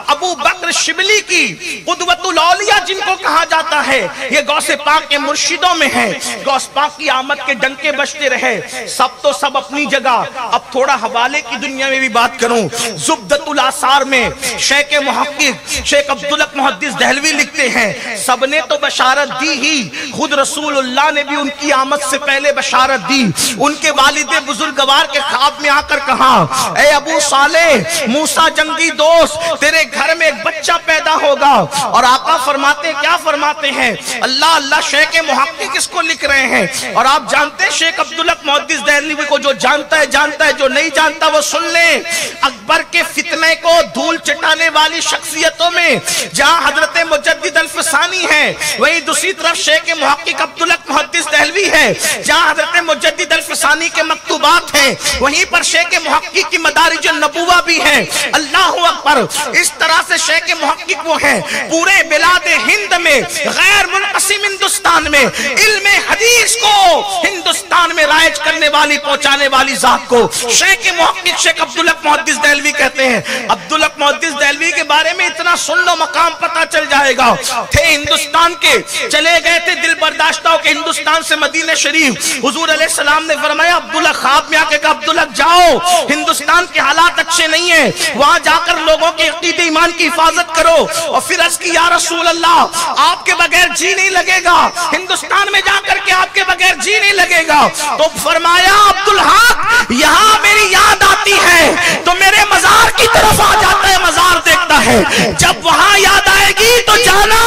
ابو بکر شبلی کی، قدوۃ الاولیاء جن کو کہا جاتا ہے، یہ غوث پاک کے مرشدوں میں ہے۔ غوث پاک کی آمد کے ڈنکے بجتے رہے، سب تو سب اپنی جگہ۔ اب تھوڑا حوالے کی دنیا میں بھی بات کروں، زبدۃ الاثار میں شیخ محقق شیخ عبدالحق محدث دہلوی لکھتے ہیں، سب نے تو بشارت دی ہی، خود رسول اللہ نے بھی ان کی آمد سے پہلے بشارت دی۔ ان کے والد بزرگوار کے خواب میں آ کر کہا، اے ابو صالح، موسیٰ جنگی دوست، تیرے گھر میں ایک بچہ پیدا ہوگا۔ اور آقا فرماتے، کیا فرماتے ہیں؟ اللہ اللہ، شیخ محقق اس کو لکھ رہے ہیں۔ اور آپ جانتے ہیں شیخ عبدالحق محدث دہلوی کو جو جانتا ہے جانتا ہے، جو نہیں جانتا وہ سن لیں۔ اکبر کے فتنے کو دھول چٹانے والی شخصیتوں میں جہاں حضرت مجدد الفسانی ہے، وہیں دوسری طرف شیخ محقق عبدالحق محدث دہلوی ہے۔ جہاں حضرت مجدد الفسانی کے مکتوبات ہیں، وہیں پر شیخ محقق کی مدارج النبوہ بھی ہیں۔ اللہ اکبر، اس طرح سے شیخ محقق وہ ہیں، پورے بلاد ہند میں، غیر منقسم ہندوستان میں علم حدیث کو ہندوستان میں رائج کرنے والی، پہنچانے والی ذات کو شیخ محقق شیخ عبدالحق محدث دہلوی کہتے ہیں۔ عبدالحق محدث دہلوی کے بارے میں اتنا سن لو، مقام پتہ چل جائے گا۔ تھے ہندوستان کے، چلے گئے تھے دل برداشتہ ہو کے ہندوستان سے مدینہ شریف۔ حضور علیہ السلام نے فرمایا، عبدالحق خواب میں آ کے کہا، عبدالحق جاؤ، ہندوستان کے حالات اچھے نہیں ہیں، وہاں جا کر لوگوں کے عقیدے ایمان کی حفاظت کرو۔ اور پھر عرض کی، یا رسول اللہ، آپ کے بغیر جی نہیں لگے گا، ہندوستان میں جا کر کے آپ کے بغیر جی نہیں لگے گا۔ تو فرمایا، عبدالحق یہاں میری یاد آتی ہے تو میرے مزار کی طرف آ جاتا ہے، مزار دیکھتا ہے، جب وہاں یاد آئے گی تو جانا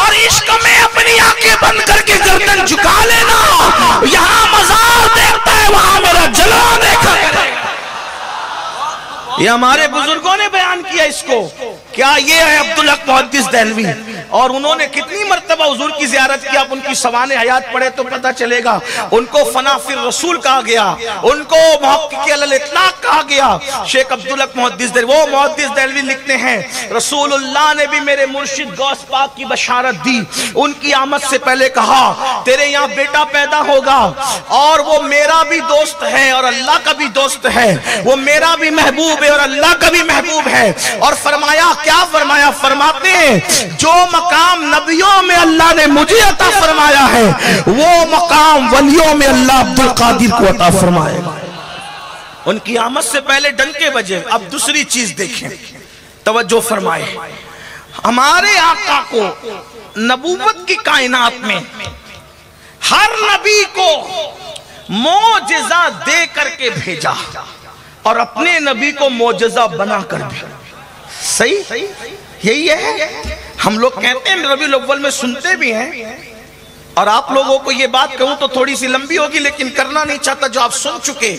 اور عشق میں اپنی آنکھیں بند کر کے گردن جھکا لینا۔ یہاں مزار دیکھتا ہے، وہاں میرا جلوہ دیکھا کرے۔ یہ ہمارے بزرگوں نے بیان کیا اس کو۔ کیا یہ ہے عبدالحق محدث دہلوی؟ اور انہوں نے کتنی مرتبہ حضور کی زیارت کی، آپ ان کی سوانح حیات پڑھے تو پتہ چلے گا۔ ان کو فنا فی الرسول کہا گیا، ان کو محقق علی الاطلاق کہا گیا۔ شیخ عبدالحق محدث دہلوی، وہ محدث دہلوی لکھتے ہیں، رسول اللہ نے بھی میرے مرشد غوث پاک کی بشارت دی۔ ان کی آمد سے پہلے کہا، تیرے یہاں بیٹا پیدا ہوگا اور وہ میرا بھی دوست ہے اور اللہ کا بھی دوست ہے، وہ میرا بھی محبوب ہے اور اللہ کا بھی محبوب ہے۔ اور فرمایا، کیا فرمایا؟ فرماتے ہیں، جو مقام نبیوں میں اللہ نے مجھے عطا فرمایا ہے، وہ مقام ولیوں میں اللہ عبدالقادر کو عطا فرمائے گا۔ ان کی آمد سے پہلے ڈنکے بجے۔ اب دوسری چیز دیکھیں، توجہ فرمائے، ہمارے آقا کو نبوت کی کائنات میں ہر نبی کو معجزہ دے کر کے بھیجا اور اپنے نبی کو معجزہ بنا کر بھیجا۔ صحیح؟ یہی ہے۔ ہم لوگ کہتے ہیں، ربیع الاول میں سنتے بھی ہیں، اور آپ لوگوں کو یہ بات کہوں تو تھوڑی سی لمبی ہوگی، لیکن کرنا نہیں چاہتا جو آپ سن چکے۔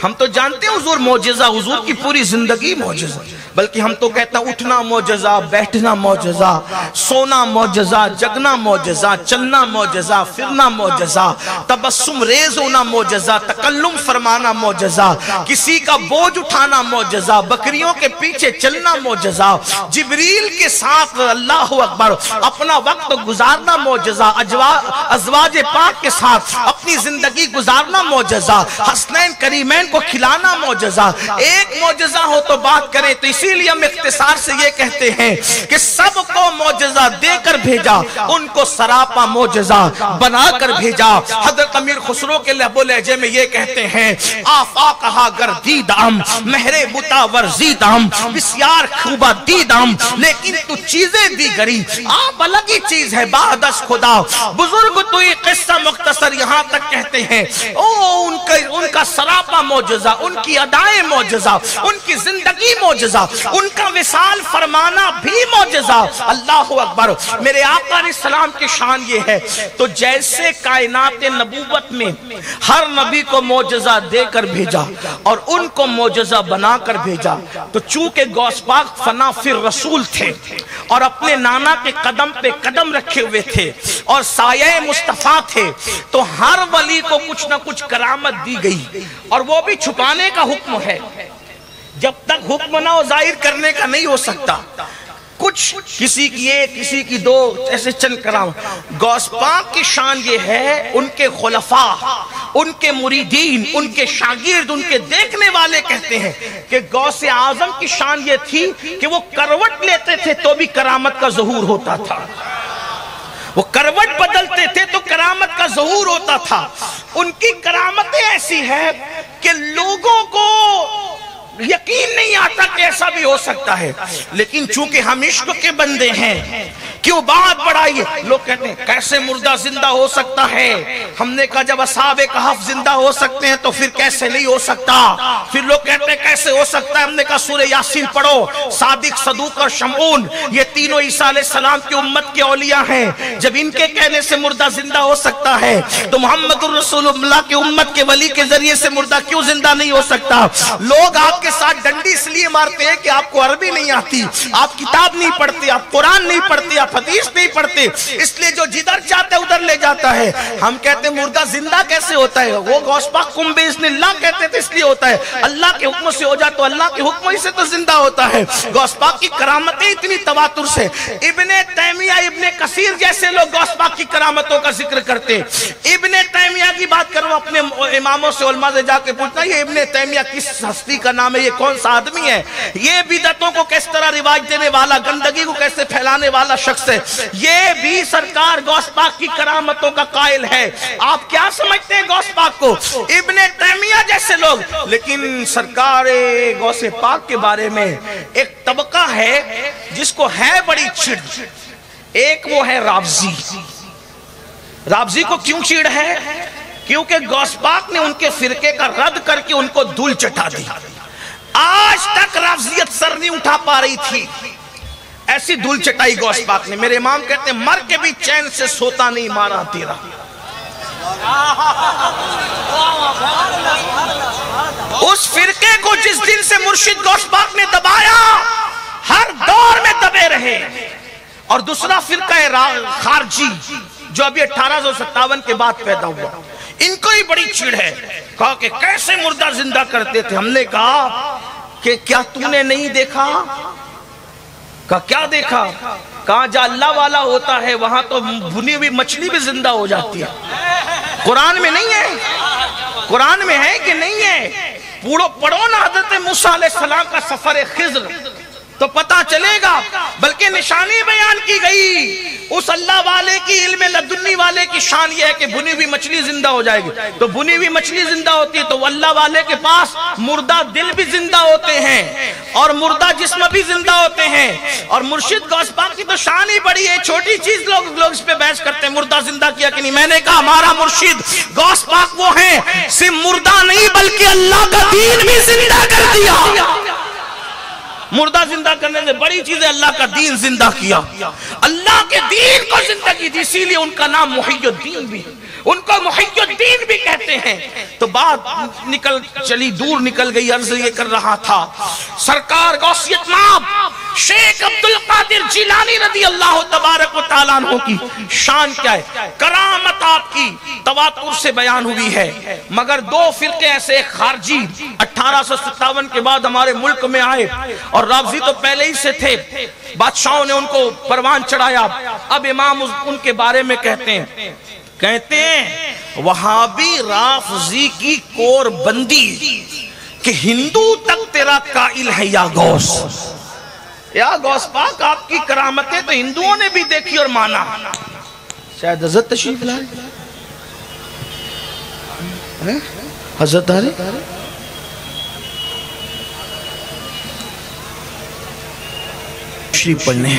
ہم تو جانتے ہیں حضور معجزہ، حضور کی پوری زندگی معجزہ، بلکہ ہم تو کہتا ہیں اٹھنا معجزہ، بیٹھنا معجزہ، سونا معجزہ، جگنا معجزہ، چلنا معجزہ، پھرنا معجزہ، تبسم ریز ہونا معجزہ، تکلم فرمانا معجزہ، کسی کا بوجھ اٹھانا معجزہ، بکریوں کے پیچھے چلنا معجزہ، جبریل کے ساتھ اللہ اکبر اپنا وقت گزارنا معجزہ، ازواج پاک کے ساتھ اپنی زندگی گزارنا معجزہ، حسنین کریمین کو کھلانا معجزہ۔ ایک معجزہ ہو تو بات کریں، تو اسی لیے ہم اختصار سے یہ کہتے ہیں کہ سب کو معجزہ دے کر بھیجا، ان کو سراپا معجزہ بنا کر بھیجا۔ حضرت امیر خسرو کے لہب و لہجے میں یہ کہتے ہیں، آفاقہا گردیدم مہر بتا ورزیدم بسیار خوبہ دیدم لیکن تو چیزیں دیگری۔ آپ الگ ہی چیز ہے بعد از خدا۔ بزرگ گفتگوی قصہ مختصر یہاں تک کہتے ہیں ان کا سراپا معجزہ، ان کی ادائیں معجزہ، ان کی زندگی معجزہ، ان کا وصال فرمانا بھی معجزہ۔ اللہ اکبر۔ میرے آقا علیہ السلام کی شان یہ ہے، تو جیسے کائنات نبوت میں ہر نبی کو معجزہ دے کر بھیجا اور ان کو معجزہ بنا کر بھیجا، تو چونکہ غوث پاک فنا فی رسول تھے اور اپنے نانا کے قدم پہ قدم رکھے ہوئے تھے اور سایہ مصطفیٰ تھے، تو ہر ولی کو کچھ نہ کچھ کرامت دی گئی، اور وہ بھی چھپانے کا حکم ہے۔ جب تک حکم نہ ہو ظاہر کرنے کا نہیں ہو سکتا۔ کچھ کسی کی ایک، کسی کی دو، ایسے چند کرامت۔ غوث پاک کی شان یہ ہے، ان کے خلفاء، ان کے مریدین، ان کے شاگرد، ان کے دیکھنے والے کہتے ہیں کہ غوث اعظم کی شان یہ تھی کہ وہ کروٹ لیتے تھے تو بھی کرامت کا ظہور ہوتا تھا، وہ کروٹ بدلتے تھے تو کرامت کا ظہور ہوتا تھا۔ ان کی کرامتیں ایسی ہیں کہ لوگوں کو یقین نہیں آتا کہ ایسا بھی ہو سکتا ہے، لیکن چونکہ ہم عشق کے بندے ہیں، کیوں بات بڑھائی ہے؟ لوگ کہتے ہیں کیسے مردہ زندہ ہو سکتا ہے؟ ہم نے کہا جب اصحاب کہف زندہ ہو سکتے ہیں تو پھر کیسے نہیں ہو سکتا؟ پھر لوگ کہتے ہیں کیسے ہو سکتا ہے؟ ہم نے کہا سورہ یاسین پڑھو۔ صادق، صدوق اور شمعون یہ تینوں عیسیٰ علیہ السلام کی امت کے اولیاء ہیں۔ جب ان کے کہنے سے مردہ زندہ ہو سکتا ہے تو محمد الرسول اللہ کی امت کے ولی کے ذریعے سے مردہ کیوں زندہ نہیں ہو سکتا؟ لوگ آپ کے ساتھ ڈنڈی اس لیے مارتے ہیں کہ آپ کو عربی نہیں آتی، آپ کتاب نہیں پڑھتے، آپ قرآن نہیں پڑھتے، آپ حدیث نہیں پڑھتے، اس لیے جو جدھر چاہتے ادھر لے جاتا ہے۔ ہم کہتے ہیں مردہ زندہ کیسے ہوتا ہے؟ وہ غوث پاک قم باذن اللہ کہتے تھے اس لیے ہوتا ہے، اللہ کے حکم سے ہو جائے تو اللہ کے حکم ہی سے تو زندہ ہوتا ہے۔ غوث پاک کی کرامتیں اتنی تواتر سے، ابن تیمیہ، ابن کثیر جیسے لوگ غوث پاک کی کرامتوں کا ذکر کرتے۔ ابن تیمیہ کی بات کرو، اپنے اماموں سے، علماء سے جا کے پوچھنا یہ ابن تیمیہ کس ہستی کا نام ہے، یہ کون سا آدمی ہے، یہ بدعتوں کو کس طرح رواج دینے والا، گندگی کو کیسے پھیلانے والا شخص ہے، یہ بھی سرکار غوث پاک کی کرامتوں کا قائل ہے۔ آپ کیا سمجھتے ہیں غوث پاک کو؟ ابن تیمیہ جیسے لوگ۔ لیکن سرکار غوث پاک کے بارے میں ایک طبقہ ہے جس کو ہے بڑی چڑ، ایک وہ ہے رافضی۔ رافضی کو کیوں چڑ ہے؟ کیونکہ غوث پاک نے ان کے فرقے کا رد کر کے ان کو دھول چٹا دی۔ آج تک رافضیت سر نہیں اٹھا پا رہی تھی، ایسی دھول چٹائی غوث پاک نے۔ میرے امام کہتے ہیں مر کے بھی چین سے سوتا نہیں مارا تیرا۔ اس فرقے کو جس دن سے مرشد غوث پاک نے دبایا، ہر دور میں دبے رہے۔ اور دوسرا فرقہ ہے خارجی، جو ابھی 1857 کے بعد پیدا ہوا، ان کو ہی بڑی چڑ ہے۔ کہا کہ کیسے مردہ زندہ کرتے تھے؟ ہم نے کہا کہ کیا تو نے نہیں دیکھا؟ کہا کیا دیکھا؟ کہا جہاں اللہ والا ہوتا ہے وہاں تو بھنی ہوئی مچھلی بھی زندہ ہو جاتی ہے۔ قرآن میں نہیں ہے؟ قرآن میں ہے کہ نہیں ہے؟ پڑھو نا حضرت موسیٰ علیہ السلام کا سفر خضر تو پتہ چلے گا۔ بلکہ نشانی بیان کی گئی اس اللہ والے کی، علم لدنی والے کی شان یہ ہے کہ بھنی ہوئی مچھلی زندہ ہو جائے گی۔ تو بھنی ہوئی مچھلی زندہ ہوتی ہے تو اللہ والے کے پاس مردہ دل بھی زندہ ہوتے ہیں اور مردہ جسم بھی زندہ ہوتے ہیں۔ اور مرشد غوث پاک کی تو شان ہی بڑی ہے، چھوٹی چیز لوگ اس پہ بحث کرتے ہیں مردہ زندہ کیا کہ نہیں۔ میں نے کہا ہمارا مرشد غوث پاک وہ ہیں صرف مردہ نہیں بلکہ اللہ کا دین بھی زندہ کر دیا۔ مردہ زندہ کرنے سے بڑی چیز ہے اللہ کا دین زندہ کیا، اللہ کے دین کو زندگی دی، اسی لیے ان کا نام محی الدین بھی، ان کو محی الدین بھی کہتے ہیں۔ تو بات نکل چلی، دور نکل گئی، عرض یہ کر رہا تھا سرکار غوثیت ماب شیخ عبدالقادر جیلانی رضی اللہ تبارک و تعالیٰ عنہ کی شان کیا ہے؟ کرامت آپ کی تواتر سے بیان ہوئی ہے، مگر دو فرقے ایسے خارجی 1857 کے بعد ہمارے ملک میں آئے، اور رافضی تو پہلے ہی سے تھے، بادشاہوں نے ان کو پروان چڑھایا۔ اب امام ان کے بارے میں کہتے ہیں وہابی رافضی کی کور بندی کہ ہندو تک تیرا قائل ہے یا غوث، یا غوث پاک آپ کی کرامتیں تو ہندوؤں نے بھی دیکھی اور مانا۔ شاید حضرت تشریف لائے، حضرت آ رہے تشریف پڑھنے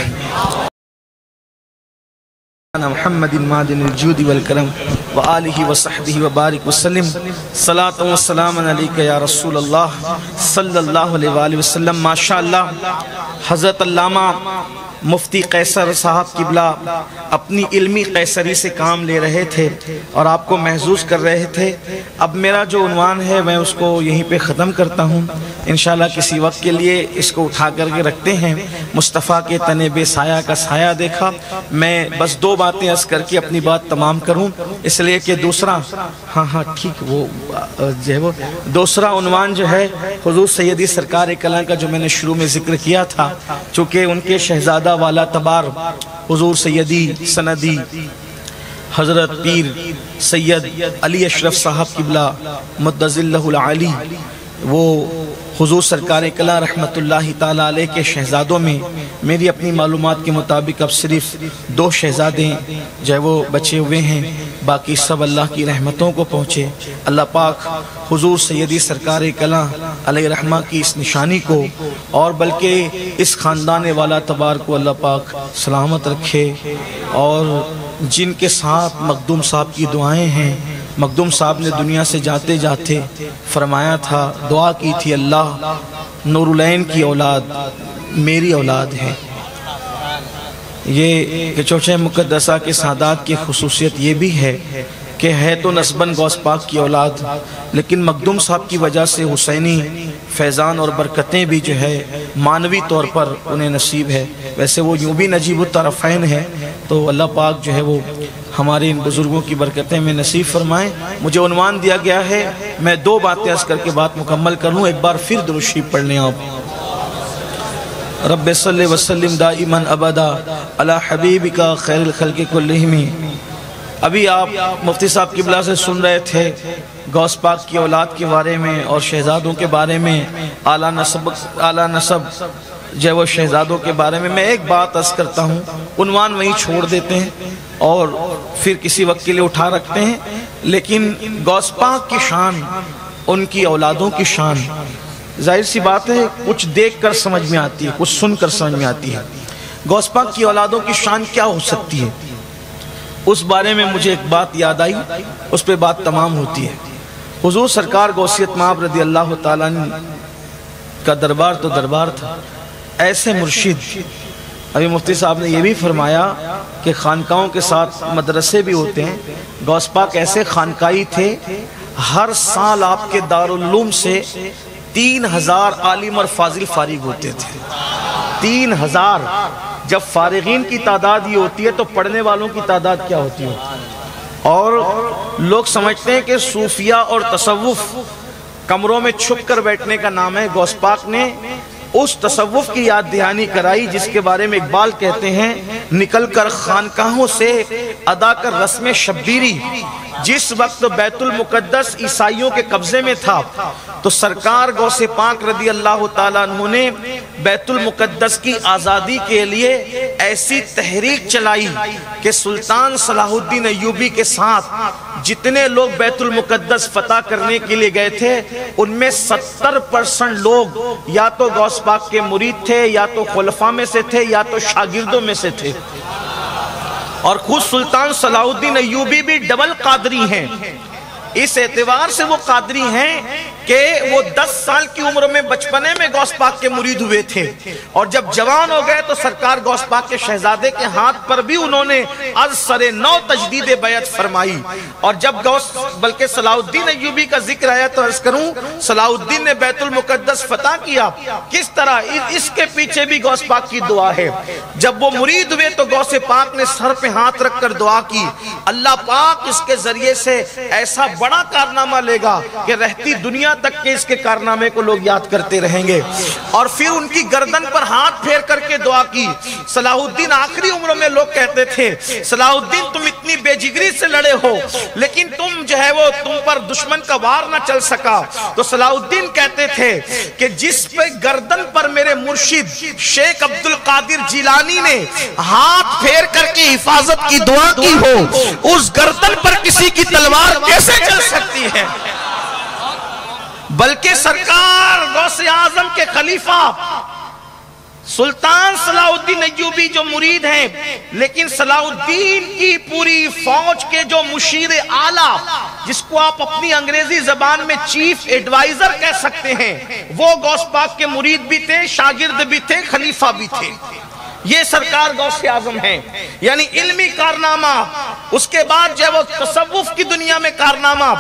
مولانا محمد معدن الجود والکرم وآلہ وصحبہ وبارک وسلم صلاۃ و سلام علیک یا رسول اللہ صلی اللہ علیہ وآلہ وسلم۔ ماشاءاللہ حضرت علامہ مفتی قیصر صاحب قبلہ اپنی علمی قیصری سے کام لے رہے تھے اور آپ کو محظوظ کر رہے تھے۔ اب میرا جو عنوان ہے میں اس کو یہیں پہ ختم کرتا ہوں، انشاءاللہ کسی وقت کے لیے اس کو اٹھا کر کے رکھتے ہیں۔ مصطفیٰ کے تنے بے سایہ کا سایہ دیکھا، میں بس دو باتیں عرض کر کے اپنی بات تمام کروں، اس لیے کہ دوسرا ٹھیک وہ جو ہے وہ دوسرا عنوان جو ہے حضور سیدی سرکار کلام کا جو میں نے شروع میں ذکر کیا تھا، چونکہ ان کے شہزادہ والا تبار حضور سیدی سندی حضرت پیر سید علی اشرف صاحب قبلہ مدظلہ العالی، وہ حضور سرکار کلام رحمت اللہ تعالیٰ علیہ کے شہزادوں میں میری اپنی معلومات کے مطابق اب صرف 2 شہزادے جو وہ بچے ہوئے ہیں، باقی سب اللہ کی رحمتوں کو پہنچے۔ اللہ پاک حضور سیدی سرکار کلام علیہ رحمہ کی اس نشانی کو اور بلکہ اس خاندان والا تبار کو اللہ پاک سلامت رکھے، اور جن کے ساتھ مخدوم صاحب کی دعائیں ہیں، مخدوم صاحب نے دنیا سے جاتے جاتے فرمایا تھا، دعا کی تھی، اللہ نور العین کی اولاد میری اولاد ہے۔ یہ چوچہ مقدسہ کے سادات کی خصوصیت یہ بھی ہے کہ ہے تو نسباً غوث پاک کی اولاد، لیکن مخدوم صاحب کی وجہ سے حسینی فیضان اور برکتیں بھی جو ہے معنوی طور پر انہیں نصیب ہے۔ ویسے وہ یوں بھی نجیب الطرفین ہے، تو اللہ پاک جو ہے وہ ہمارے ان بزرگوں کی برکتیں میں نصیب فرمائیں۔ مجھے عنوان دیا گیا ہے، میں 2 باتیں عرض کر کے بات مکمل کروں۔ ایک بار پھر درود شریف پڑھ لیں آپ۔ رب صلی وسلم دائما ابدا علی حبیبک خیر الخلق کلہم۔ ابھی آپ مفتی صاحب قبلہ سے سن رہے تھے غوث پاک کی اولاد کے بارے میں اور شہزادوں کے بارے میں، اعلیٰ نسب جو وہ شہزادوں کے بارے میں۔ میں ایک بات عرض کرتا ہوں، عنوان وہیں چھوڑ دیتے ہیں اور پھر کسی وقت کے لیے اٹھا رکھتے ہیں، لیکن غوث پاک کی شان، ان کی اولادوں کی شان، ظاہر سی بات ہے کچھ دیکھ کر سمجھ میں آتی ہے، کچھ سن کر سمجھ میں آتی ہے۔ غوث پاک کی اولادوں کی شان کیا ہو سکتی ہے، اس بارے میں مجھے ایک بات یاد آئی، اس پہ بات تمام ہوتی ہے۔ حضور سرکار غوثیت مآب رضی اللہ تعالیٰ کا دربار تو دربار تھا، ایسے مرشد، ابھی مفتی صاحب نے یہ بھی فرمایا کہ خانقاہوں کے ساتھ مدرسے بھی ہوتے ہیں، غوث پاک ایسے خانقاہی تھے، ہر سال آپ کے دارالعلوم سے 3000 عالم اور فاضل فارغ ہوتے تھے۔ 3000، جب فارغین کی تعداد یہ ہوتی ہے تو پڑھنے والوں کی تعداد کیا ہوتی ہے؟ اور لوگ سمجھتے ہیں کہ صوفیہ اور تصوف کمروں میں چھپ کر بیٹھنے کا نام ہے۔ غوث پاک نے اس تصوف کی یاد دہانی کرائی جس کے بارے میں اقبال کہتے ہیں، نکل کر خانقاہوں سے ادا کر رسم شبیری۔ جس وقت بیت المقدس عیسائیوں کے قبضے میں تھا تو سرکار غوث پاک رضی اللہ تعالیٰ عنہ نے بیت المقدس کی آزادی کے لیے ایسی تحریک چلائی کہ سلطان صلاح الدین ایوبی کے ساتھ جتنے لوگ بیت المقدس فتح کرنے کے لیے گئے تھے ان میں 70% لوگ یا تو غوث پاک کے مرید تھے، یا تو خلفاء میں سے تھے، یا تو شاگردوں میں سے تھے۔ اور خود سلطان صلاح الدین ایوبی بھی ڈبل قادری ہیں، اس اعتبار سے وہ قادری ہیں کہ وہ 10 سال کی عمر میں بچپنے میں غوث پاک کے مرید ہوئے تھے، اور جب جوان ہو گئے تو سرکار غوث پاک کے شہزادے کے ہاتھ پر بھی انہوں نے از سر نو تجدید بیعت فرمائی۔ اور جب بلکہ صلاح الدین ایوبی کا ذکر آیا تو عرض کروں، صلاح الدین نے بیت المقدس فتح کیا کس طرح، اس کے پیچھے بھی غوث پاک کی دعا ہے۔ جب وہ مرید ہوئے تو غوث پاک نے سر پہ ہاتھ رکھ کر دعا کی، اللہ پاک اس کے ذریعے سے ایسا بڑا کارنامہ لے گا کہ رہتی دنیا تک کہ اس کے کارنامے کو لوگ یاد کرتے رہیں گے۔ اور پھر ان کی گردن پر ہاتھ پھیر کر کے دعا کی۔ صلاح الدین آخری عمر میں لوگ کہتے تھے، صلاح الدین تم اتنی بے جگری سے لڑے ہو لیکن تم جو ہے وہ تم پر دشمن کا وار نہ چل سکا۔ تو صلاح الدین کہتے تھے کہ جس پہ گردن پر میرے مرشد شیخ عبد القادر جیلانی نے ہاتھ پھیر کر کے حفاظت کی دعا کی ہو، اس گردن پر کسی کی تلوار کیسے چل سکتی ہے؟ بلکہ سرکار غوث اعظم کے خلیفہ سلطان صلاح الدین ایوبی جو مرید ہیں، لیکن صلاح الدین کی پوری فوج کے جو مشیر اعلیٰ، جس کو آپ اپنی انگریزی زبان میں چیف ایڈوائزر کہہ سکتے ہیں، وہ غوث پاک کے مرید بھی تھے، شاگرد بھی تھے، خلیفہ بھی تھے۔ یہ سرکار غوث اعظم ہیں، یعنی علمی کارنامہ، اس کے بعد جو ہے وہ تصوف کی دنیا میں کارنامہ،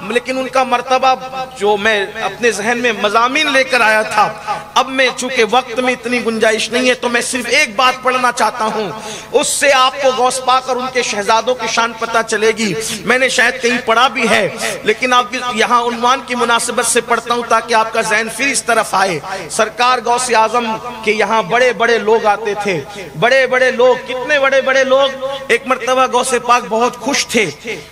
لیکن ان کا مرتبہ جو میں اپنے ذہن میں مضامین لے کر آیا تھا، اب میں چونکہ وقت میں اتنی گنجائش نہیں ہے تو میں صرف ایک بات پڑھنا چاہتا ہوں، اس سے آپ کو غوث پاک اور ان کے شہزادوں کی شان پتہ چلے گی۔ میں نے شاید کہیں پڑھا بھی ہے، لیکن آپ یہاں عنوان کی مناسبت سے پڑھتا ہوں تاکہ آپ کا ذہن پھر اس طرف آئے۔ سرکار غوث اعظم کے یہاں بڑے بڑے لوگ آتے تھے، بڑے بڑے لوگ، کتنے بڑے بڑے لوگ۔ ایک مرتبہ غوث پاک بہت خوش تھے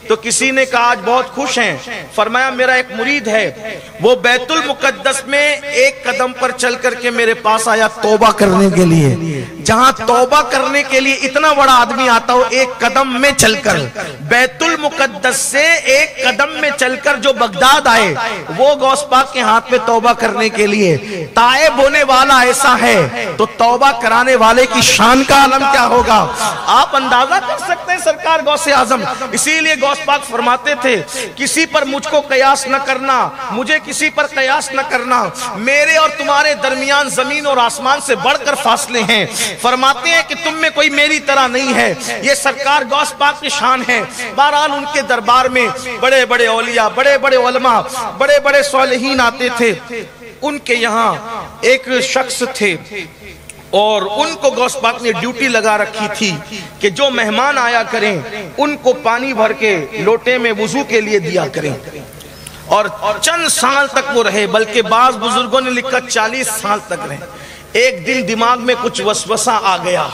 تو کسی نے کہا آج بہت خوش ہیں، فرمایا میرا ایک مرید ہے، وہ بیت المقدس میں ایک قدم پر چل کر کے میرے پاس آیا توبہ کرنے کے لیے۔ جہاں توبہ کرنے کے لیے اتنا بڑا آدمی آتا ہو، ایک قدم میں چل کر بیت المقدس سے ایک قدم میں چل کر جو بغداد آئے، وہ غوث پاک کے ہاتھ میں توبہ کرنے کے لیے۔ تائب ہونے والا ایسا ہے تو توبہ کرانے والے کی شان کا عالم کیا ہوگا؟ آپ اندازہ کر سکتے ہیں سرکار غوث اعظم۔ اسی لیے غوث پاک فرماتے تھے کسی پر مجھ کو قیاس نہ کرنا، مجھے کسی پر قیاس نہ کرنا، میرے اور تمہارے درمیان زمین اور آسمان سے بڑھ کر فاصلے ہیں۔ فرماتے ہیں کہ تم میں کوئی میری طرح نہیں ہے، یہ سرکار غوث پاک کی شان ہے۔ بہرحال ان کے دربار میں بڑے بڑے اولیاء، بڑے بڑے علماء، بڑے بڑے صالحین آتے تھے۔ ان کے یہاں ایک شخص تھے اور ان کو غوث پاک نے ڈیوٹی لگا رکھی تھی کہ جو مہمان آیا کریں ان کو پانی بھر کے لوٹے میں وضو کے لیے دیا کریں، اور چند سال تک وہ رہے، بلکہ بعض بزرگوں نے لکھا 40 سال تک رہے۔ ایک دن دماغ میں کچھ وسوسہ آ گیا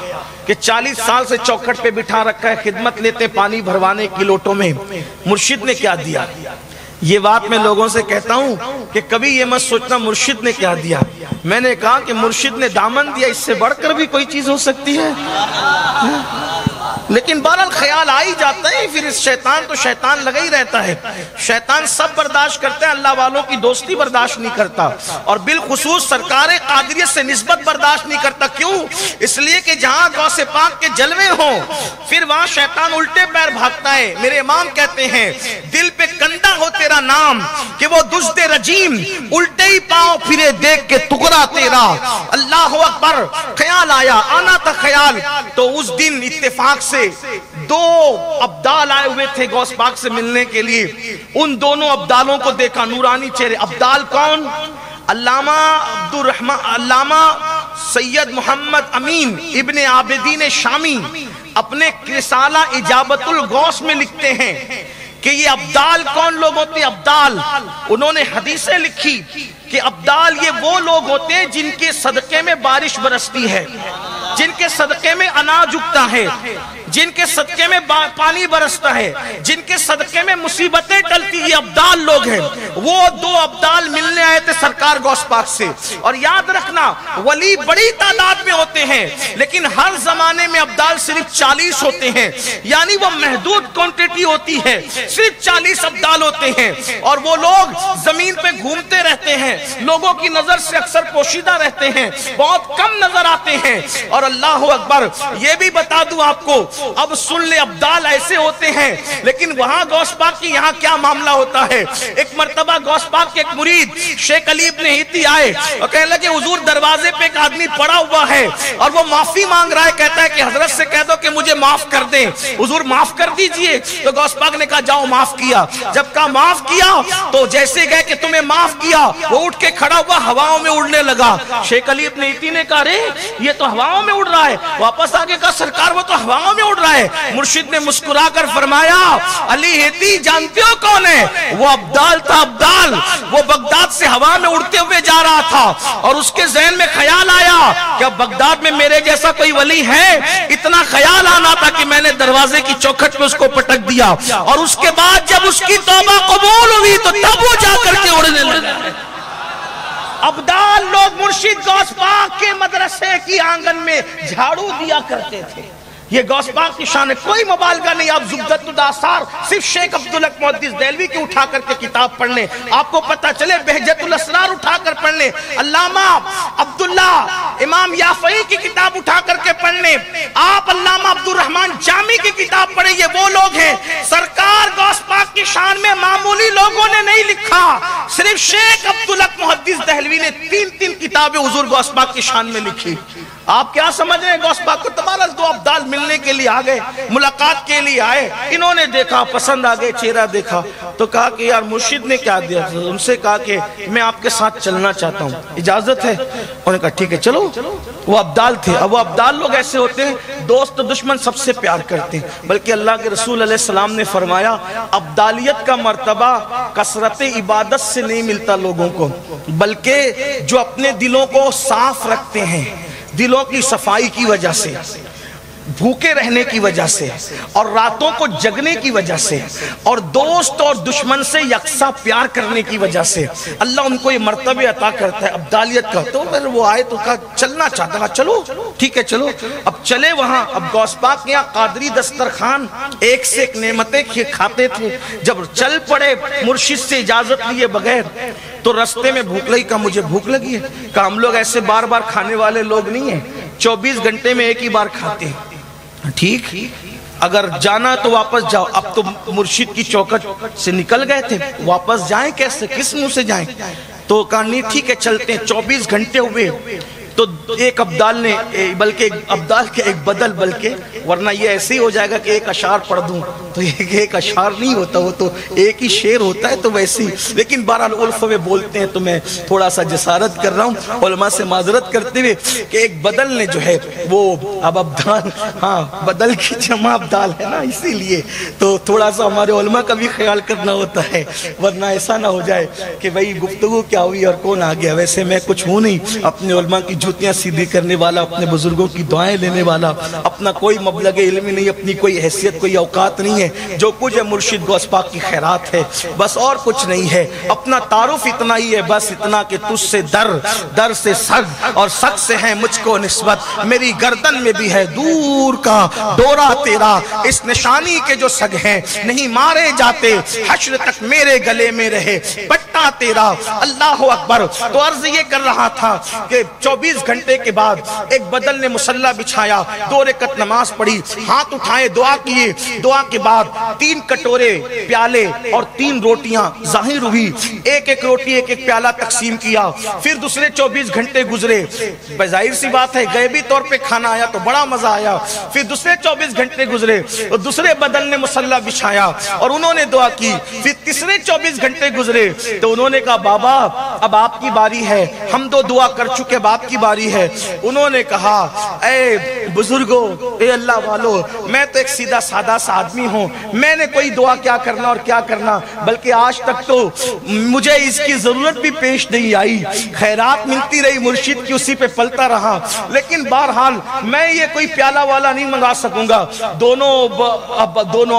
کہ 40 سال سے چوکھٹ پہ بٹھا رکھا ہے، خدمت لیتے پانی بھروانے کی لوٹوں میں، مرشد نے کیا دیا؟ یہ بات میں لوگوں سے کہتا ہوں کہ کبھی یہ مت سوچنا مرشد نے کیا دیا۔ میں نے کہا کہ مرشد نے دامن دیا، اس سے بڑھ کر بھی کوئی چیز ہو سکتی ہے؟ لیکن بہرحال خیال آ ہی جاتا ہے، پھر اس شیطان تو شیطان لگا ہی رہتا ہے۔ شیطان سب برداشت کرتے ہیں، اللہ والوں کی دوستی برداشت نہیں کرتا، اور بالخصوص سرکار قادریت سے نسبت برداشت نہیں کرتا۔ کیوں؟ اس لیے کہ جہاں غوث پاک کے جلوے ہوں پھر وہاں شیطان الٹے پیر بھاگتا ہے۔ میرے امام کہتے ہیں دل پہ کندہ ہو تیرا نام کہ وہ دزد رجیم الٹے ہی پاؤں پھرے دیکھ کے ٹکڑا تیرا۔ اللہ اکبر! خیال آیا، آنا تھا خیال، تو اس دن اتفاق سے 2 ابدال آئے ہوئے تھے غوث پاک سے ملنے کے لیے۔ ان دونوں ابدالوں کو دیکھا، نورانی چہرے۔ ابدال کون؟ علامہ سید محمد امین ابن عابدین شامی اپنے رسالہ اجابت الغوث میں لکھتے ہیں کہ یہ ابدال کون لوگ ہوتے ہیں؟ ابدال، انہوں نے حدیثیں لکھی کہ ابدال یہ وہ لوگ ہوتے ہیں جن کے صدقے میں بارش برستی ہے، جن کے صدقے میں اناج اگتا ہے، جن کے صدقے میں پانی برستا ہے، جن کے صدقے میں مصیبتیں ٹلتی، یہ ابدال لوگ ہیں۔ وہ 2 ابدال ملنے آئے تھے سرکار غوث پاک سے۔ اور یاد رکھنا ولی بڑی تعداد میں ہوتے ہیں، لیکن ہر زمانے میں ابدال صرف 40 ہوتے ہیں، یعنی وہ محدود کوانٹٹی ہوتی ہے، صرف 40 ابدال ہوتے ہیں، اور وہ لوگ زمین پہ گھومتے رہتے ہیں، لوگوں کی نظر سے اکثر پوشیدہ رہتے ہیں، بہت کم نظر آتے ہیں۔ اور اللہ اکبر! یہ بھی بتا دوں آپ کو، اب سن لے، ابدال ایسے ہوتے ہیں، لیکن وہاں غوث پاک کی یہاں کیا معاملہ ہوتا ہے۔ ایک مرتبہ غوث پاک کے ایک مرید شیخ علی ابن ہیتی آئے اور کہنے لگے حضور دروازے پہ ایک آدمی پڑا ہوا ہے اور وہ معافی مانگ رہا ہے، کہتا ہے کہ حضرت سے کہہ دو کہ مجھے معاف کر دیں، حضور معاف کر دیجئے۔ تو غوث پاک نے کہا جاؤ معاف کیا۔ جب کہا معاف کیا تو جیسے گئے کہ تمہیں معاف کیا، وہ اٹھ کے کھڑا ہوا ہواؤں میں اڑنے لگا۔ شیخ علی ابن ہیتی نے کہا رے یہ تو ہواؤں میں اڑ رہا ہے، واپس آگے کہا سرکار وہ تو ہواؤں میں اڑ رہا ہے۔ مرشد نے مسکرا کر فرمایا علی ہیتی جانتے ہو کون ہے؟ وہ ابدال تھا، ابدال، وہ بغداد سے ہوا میں اڑتے ہوئے جا رہا تھا اور اس کے ذہن میں خیال آیا کہ اب بغداد میں میرے جیسا کوئی ولی ہے۔ اتنا خیال آنا تھا کہ میں نے دروازے کی چوکھٹ پہ اس کو پٹک دیا، اور اس کے بعد جب اس کی توبہ قبول ہوئی تو تب وہ جا کر کے اڑنے لگا۔ ابدال لوگ مرشد غوث پاک کے مدرسے کی آنگن میں جھاڑو دیا کرتے تھے۔ یہ غوث پاک کی شان ہے، کوئی مبالغہ نہیں۔ آپ زبدۃ الآثار صرف شیخ عبدالحق محدث دہلوی کی اٹھا کر کے کتاب پڑھ لیں، آپ کو پتہ چلے، بہجت الاسرار اٹھا کر پڑھ لیں، علامہ عبداللہ امام یافعی کی کتاب اٹھا کر کے پڑھ لیں، آپ علامہ عبدالرحمن جامی کی کتاب پڑھیں، یہ وہ لوگ ہیں سرکار غوث پاک کی شان میں معمولی لوگوں نے نہیں لکھا، صرف شیخ عبدالحق محدث دہلوی نے 3 کتابیں حضور غوث پاک کی شان میں لکھی۔ آپ کیا سمجھ رہے ہیں؟ غوث پاک کو تمہارا 2 ابدال ملنے کے لیے آگئے، ملاقات کے لیے آئے، انہوں نے دیکھا، پسند آگئے، چہرہ دیکھا تو کہا کہ یار مرشد نے کیا دیا؟ ان سے کہا کہ میں آپ کے ساتھ چلنا چاہتا ہوں، اجازت ہے؟ انہوں نے کہا ٹھیک ہے چلو۔ وہ ابدال تھے۔ اب وہ ابدال لوگ ایسے ہوتے ہیں، دوست و دشمن سب سے پیار کرتے ہیں، بلکہ اللہ کے رسول علیہ السلام نے فرمایا ابدالیت کا مرتبہ کثرت عبادت سے نہیں ملتا لوگوں کو، بلکہ جو اپنے دلوں کو صاف رکھتے ہیں، دلوں کی صفائی کی وجہ سے، بھوکے رہنے کی وجہ سے، اور راتوں کو جگنے کی وجہ سے، اور دوست اور دشمن سے یکساں پیار کرنے کی وجہ سے اللہ ان کو یہ مرتبہ عطا کرتا ہے ابدالیت کا۔ تو پھر وہ آئے تو کہا چلنا چاہتا تھا، چلو ٹھیک ہے چلو۔ اب چلے وہاں، اب غوث پاک کے یہاں قادری دسترخوان ایک سے ایک نعمتیں کھاتے تھے، جب چل پڑے مرشد سے اجازت لیے بغیر تو رستے میں بھوک لگی، کہا مجھے بھوک لگی ہے، کہا ہم لوگ ایسے بار بار کھانے والے لوگ نہیں ہیں، 24 گھنٹے میں ایک ہی بار کھاتے ہیں، ٹھیک اگر جانا تو واپس جاؤ۔ اب تو مرشد کی چوکٹ سے نکل گئے تھے، واپس جائیں کیسے، کس منہ سے جائیں؟ تو کہا نہیں ٹھیک ہے چلتے ہیں۔ 24 گھنٹے ہوئے تو ایک ابدال نے، بلکہ ابدال کے ایک بدل، بلکہ ورنہ یہ ایسے ہی ہو جائے گا کہ ایک اشعار پڑھ دوں تو ایک اشعار نہیں ہوتا، وہ تو ایک ہی شعر ہوتا ہے، تو ویسے ہی، لیکن بہرحال عرف میں بولتے ہیں تو میں تھوڑا سا جسارت کر رہا ہوں علماء سے معذرت کرتے ہوئے کہ ایک بدل نے جو ہے وہ اب ابدال، ہاں بدل کی جمع ابدال ہے نا، اسی لیے تو تھوڑا سا ہمارے علماء کا بھی خیال کرنا ہوتا ہے، ورنہ ایسا نہ ہو جائے کہ بھئی گفتگو کیا ہوئی اور کون آ گیا۔ ویسے میں کچھ ہوں نہیں، اپنے علماء کی جوتیاں سیدھی کرنے والا، اپنے بزرگوں کی دعائیں لینے والا، اپنا کوئی مبلغ علمی نہیں، اپنی کوئی حیثیت، کوئی اوقات نہیں ہے، جو کچھ ہے مرشد غوث پاک کی خیرات ہے، بس اور کچھ نہیں ہے۔ اپنا تعارف اتنا ہی ہے، بس اتنا کہ تجھ سے در سے سگ اور سگ سے ہے مجھ کو نسبت، میری گردن میں بھی ہے دور کا ڈورا تیرا، اس نشانی کے جو سگ ہیں نہیں مارے جاتے، حشر تک میرے گلے میں رہے پٹا تیرا۔ اللہ اکبر۔ تو عرض یہ کر رہا تھا کہ 24 گھنٹے کے بعد ایک بدل نے مصلی بچھایا، 2 رکعت نماز پڑھی، ہاتھ اٹھائے، دعا کیے، دعا کے بعد 3 کٹورے، پیالے اور 3 روٹیاں ظاہر ہوئی، ایک ایک روٹی ایک ایک پیالہ تقسیم کیا۔ پھر دوسرے 24 گھنٹے گزرے، بظاہر سی بات ہے غیبی طور پہ کھانا آیا تو بڑا مزہ آیا۔ پھر دوسرے 24 گھنٹے گزرے، دوسرے بدل نے مصلی بچھایا اور انہوں نے دعا کی۔ پھر تیسرے 24 گھنٹے گزرے تو انہوں نے کہا بابا اب آپ کی باری ہے، ہم تو دعا کر چکے، اب آپ کی باری ہے۔ انہوں نے کہا اے بزرگوں، اے اللہ والو، میں تو ایک سیدھا سادہ سا آدمی ہوں، میں نے کوئی دعا کیا کرنا اور کیا کرنا، بلکہ آج تک تو مجھے اس کی ضرورت بھی پیش نہیں آئی، خیرات ملتی رہی مرشد کی، اسی پہ پلتا رہا، لیکن بہرحال میں یہ کوئی پیالہ والا نہیں منگا سکوں گا۔ دونوں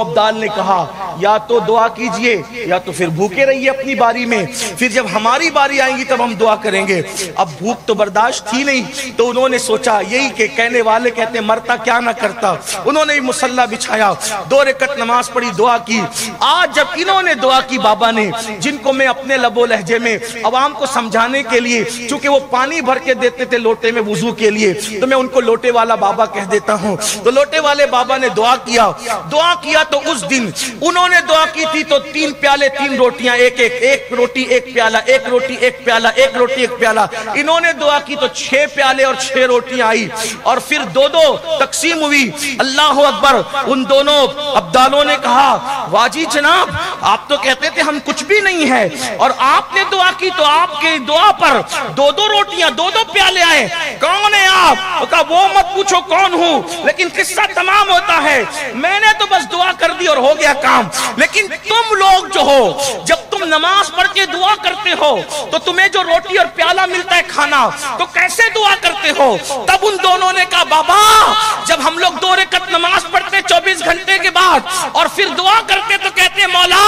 ابدال نے کہا یا تو دعا کیجئے یا تو پھر بھوکے رہیے اپنی باری میں، پھر جب ہماری باری آئیں گی تب ہم دعا کریں گے۔ اب بھوک تو برداشت تھی نہیں، تو انہوں نے سوچا یہی کہ کہنے والے کہتے مرتا کیا نہ کرتا، انہوں نے مصلی بچھایا، 2 رکعت نماز پڑھی، دعا کی۔ آج جب انہوں نے دعا کی بابا نے، جن کو میں اپنے لب و لہجے میں عوام کو سمجھانے کے لیے، چونکہ وہ پانی بھر کے دیتے تھے لوٹے میں وضو کے لیے، تو میں ان کو لوٹے والا بابا کہہ دیتا ہوں، تو لوٹے والے بابا نے دعا کیا تو اس دن انہوں نے دعا کی تھی تو 3 پیالے 3 روٹیاں، ایک روٹی ایک پیالہ، ایک روٹی ایک پیالہ، ایک روٹی ایک پیالہ، انہوں نے دعا کی تو 6 پیالے اور 6 روٹیاں آئی، اور پھر 2 تقسیم ہوئی۔ اللہ اکبر۔ ان دونوں ابدالوں نے کہا واجی جناب آپ تو کہتے تھے ہم کچھ بھی نہیں ہے، اور آپ نے دعا کی تو آپ کی دعا پر 2 روٹیاں 2 پیالے آئے، کون ہے آپ؟ کہا وہ مت پوچھو کون ہوں، لیکن قصہ تمام ہوتا ہے، میں نے تو بس دعا کر دی اور ہو گیا کام، لیکن تم لوگ جو ہو جب تم نماز پڑھ کے دعا کرتے ہو تو تمہیں جو روٹی اور پیالہ ملتا ہے کھانا تو کیسے دعا کرتے ہو؟ تب ان دونوں نے کہا بابا جب ہم لوگ 2 رکعت نماز پڑھتے 24 گھنٹے کے بعد اور پھر دعا کرتے تو کہتے مولا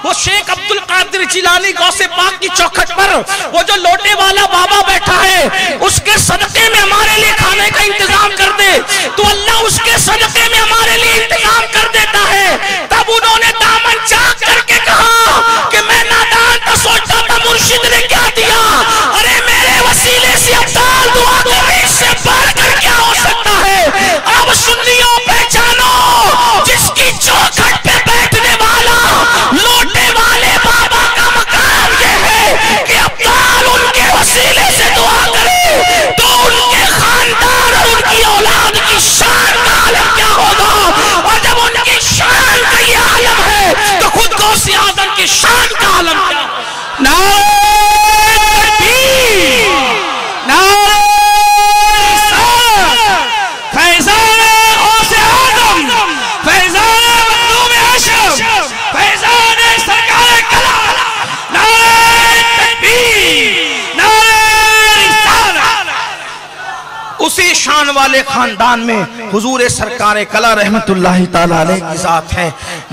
وہ شیخ عبد القادر جیلانی غوث پاک کی چوکھٹ پر وہ جو لوٹے والا بابا بیٹھا ہے اس کے صدقے میں ہمارے لیے کھانے کا انتظام کر دے، تو اللہ اس کے صدقے میں ہمارے لیے انتظام کر دیتا ہے۔ تب انہوں نے دامن چاک کر کے کہا کہ میں نادان تو سوچتا تھا مرشد نے کیا دیا، ارے میرے وسیلے سے ابدال دعا کر رہی اسی شان والے خاندان میں حضور سرکار کلا رحمت اللہ تعالی علیہ کی ذات ہے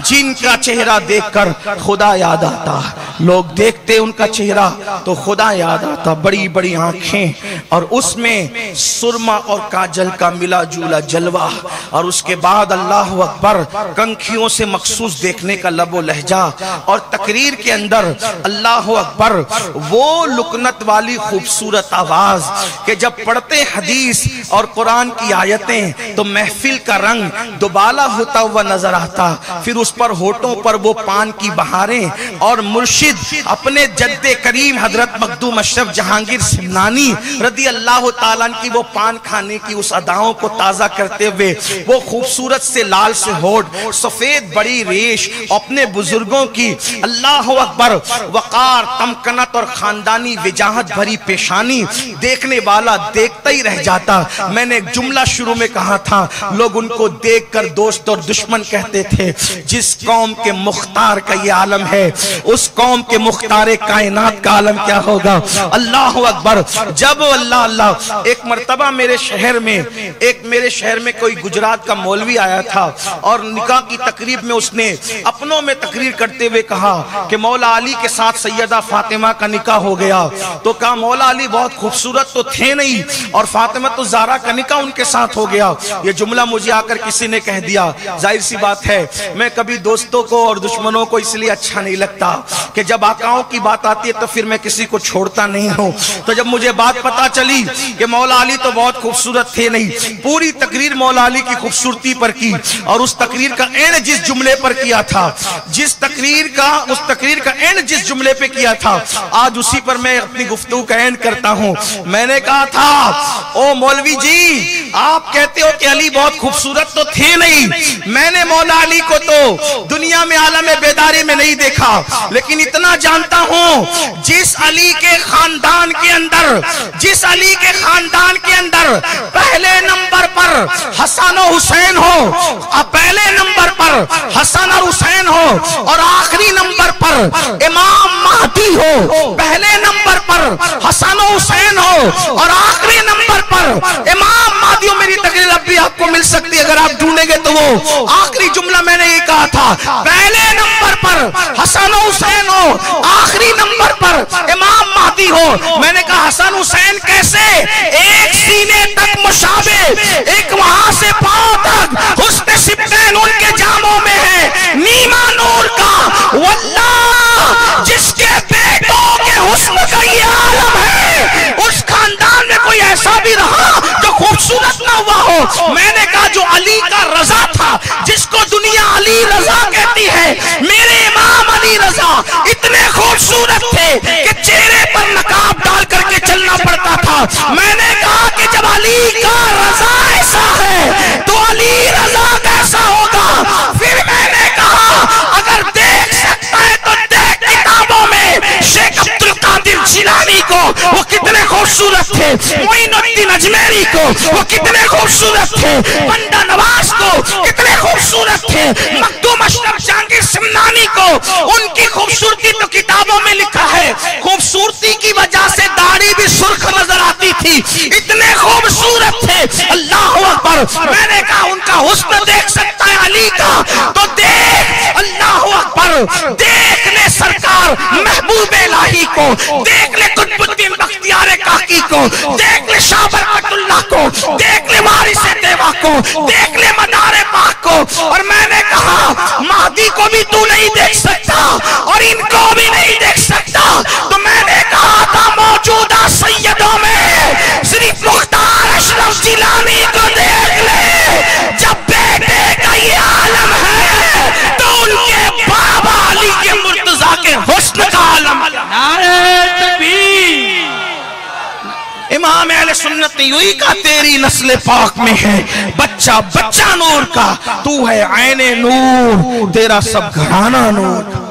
جن کا چہرہ دیکھ کر خدا یاد آتا. لوگ دیکھتے ان کا چہرہ تو خدا یاد آتا. بڑی بڑی آنکھیں اور اس میں سرما اور کاجل کا ملا جولا جلوہ, اور اس کے بعد اللہ اکبر کنکھیوں سے مخصوص دیکھنے کا لب و لہجہ, اور تقریر کے اندر اللہ اکبر وہ لکنت والی خوبصورت آواز کہ جب پڑھتے حدیث اور قرآن کی آیتیں تو محفل کا رنگ دوبالا ہوتا ہوا نظر آتا. پھر اس پر ہونٹوں پر وہ پان کی بہاریں, اور مرشد اپنے جد کریم حضرت مخدوم اشرف جہانگیر سمنانی رضی اللہ تعالیٰ کی وہ پان کھانے کی اس اداؤں کو تازہ کرتے ہوئے وہ خوبصورت سے لال سے ہونٹ, سفید بڑی ریش, اپنے بزرگوں کی اللہ اکبر وقار, تمکنت اور خاندانی وجاہت بھری پیشانی, دیکھنے والا دیکھتا ہی رہ جاتا. میں نے ایک جملہ شروع میں کہا تھا, لوگ ان کو دیکھ کر دوست اور دشمن کہتے تھے. جس قوم کے مختار کا یہ عالم ہے اس قوم کے مختار کائنات کا عالم کیا ہوگا. اللہ اکبر. جب اللہ ایک مرتبہ میرے شہر میں کوئی گجرات کا مولوی آیا تھا اور نکاح کی تقریب میں اس نے اپنوں میں تقریر کرتے ہوئے کہا کہ مولا علی کے ساتھ سیدہ فاطمہ کا نکاح ہو گیا. تو کہا مولا علی بہت خوبصورت تو تھے نہیں, اور فاطمہ تو زہرا کا نکاح ان کے ساتھ ہو گیا. یہ جملہ مجھے آ کر کسی نے کہہ دیا. ظاہر سی بات ہے میں کبھی دوستوں کو اور دشمنوں کو اس لیے اچھا نہیں لگتا کہ جب آقاؤں کی بات آتی ہے تو پھر میں کسی کو چھوڑتا نہیں ہوں. تو جب مجھے بات پتا چلی کہ مولا علی تو بہت خوبصورت تھے نہیں, پوری تقریر مولا علی کی خوبصورتی پر کی, اور اس تقریر کا اینڈ جس جملے پر کیا تھا, اس تقریر کا اینڈ جس جملے پہ کیا تھا, آج اسی پر میں اپنی گفتگو کا اینڈ کرتا ہوں. میں نے کہا تھا او مولوی جی آپ کہتے ہو کہ علی بہت خوبصورت تو تھے نہیں, میں نے مولا علی کو تو دنیا میں عالم بیداری میں نہیں دیکھا, لیکن اتنا جانتا ہوں جس علی کے خاندان کے اندر پہلے نمبر پر حسن و حسین ہو, پہلے نمبر پر حسن اور حسین ہو, اور آخری نمبر پر امام مہدی ہو. پہلے نمبر پر حسن و حسین ہو اور آخری نمبر پر امام مہدی ہو. میری تقریر اب بھی آپ کو مل سکتی ہے اگر آپ ڈھونڈیں گے تو وہ آخری جملہ میں نے یہ کہا تھا, پہلے نمبر پر حسن و حسین ہو, آخری نمبر پر امام مہدی ہو. میں نے کہا حسن حسین کیسے, ایک سینے تک مشابہ, ایک وہاں سے پاؤں تک حسن سبتین ان کے جاموں میں ہے, نیما نور کا واللہ جس کے بیٹوں کے حسن کا یہ عالم ہے, اس خاندان میں کوئی ایسا بھی رہا جو خوبصورت نہ ہوا ہو. میں نے کہا جو علی کا رضا تھا, جس کو دنیا علی رضا کہتی ہے, میرے امام علی رضا اتنے خوبصورت تھے کہ چہرے پر نقاب ڈال کر کے چلنا پڑتا تھا. میں نے کہا کہ جب علی کا رضا ایسا ہے تو علی رضا کیسا ہوگا. پھر میں نے کہا اگر دیکھ سکتا ہے تو دیکھ کتابوں میں شیخ عبد القادر جیلانی کو وہ کتنے خوبصورت تھے, معین الدین اجمیری کو وہ کتنے خوبصورت تھے, بندہ نواز کو کتنے خوبصورت تھے, مخدوم اشرف جہانگیر سمنانی کو ان کی خوبصورتی تو کتابوں میں لکھا ہے. خوبصورتی کی وجہ سے داڑھی بھی سرخ نظر آتی تھی, اتنے خوبصورت تھے. اللہ اکبر. میں نے کہا ان کا حسن دیکھ سکتا ہے علی کا تو دیکھ, اللہ اکبر, دیکھ لے سرکار محبوب الہی کو, دیکھ لے قطب الدین بختیار کاکی کو, دیکھ لے شاہ برکت اللہ کو, دیکھ لے وارث دیوا کو, دیکھ لے مدار پاک کو. اور میں نے کہا مہدی کو بھی تو نہیں دیکھ سکتا اور ان کو بھی نہیں دیکھ سکتا. تو میں نے کہا تھا موجودہ سیدوں میں صرف مختار اشرف جیلانی کو دیکھ لے, جب بیٹے کا یہ عالم ہے تو ان کے بابا علی کے مرتضیٰ کے حسن کا عالم. نعرہ تکبیر. امام اہل سنت نے یوں کہا تیری نسل پاک میں ہے بچہ بچہ نور کا, تو ہے عین نور, تیرا سب گھرانہ نور.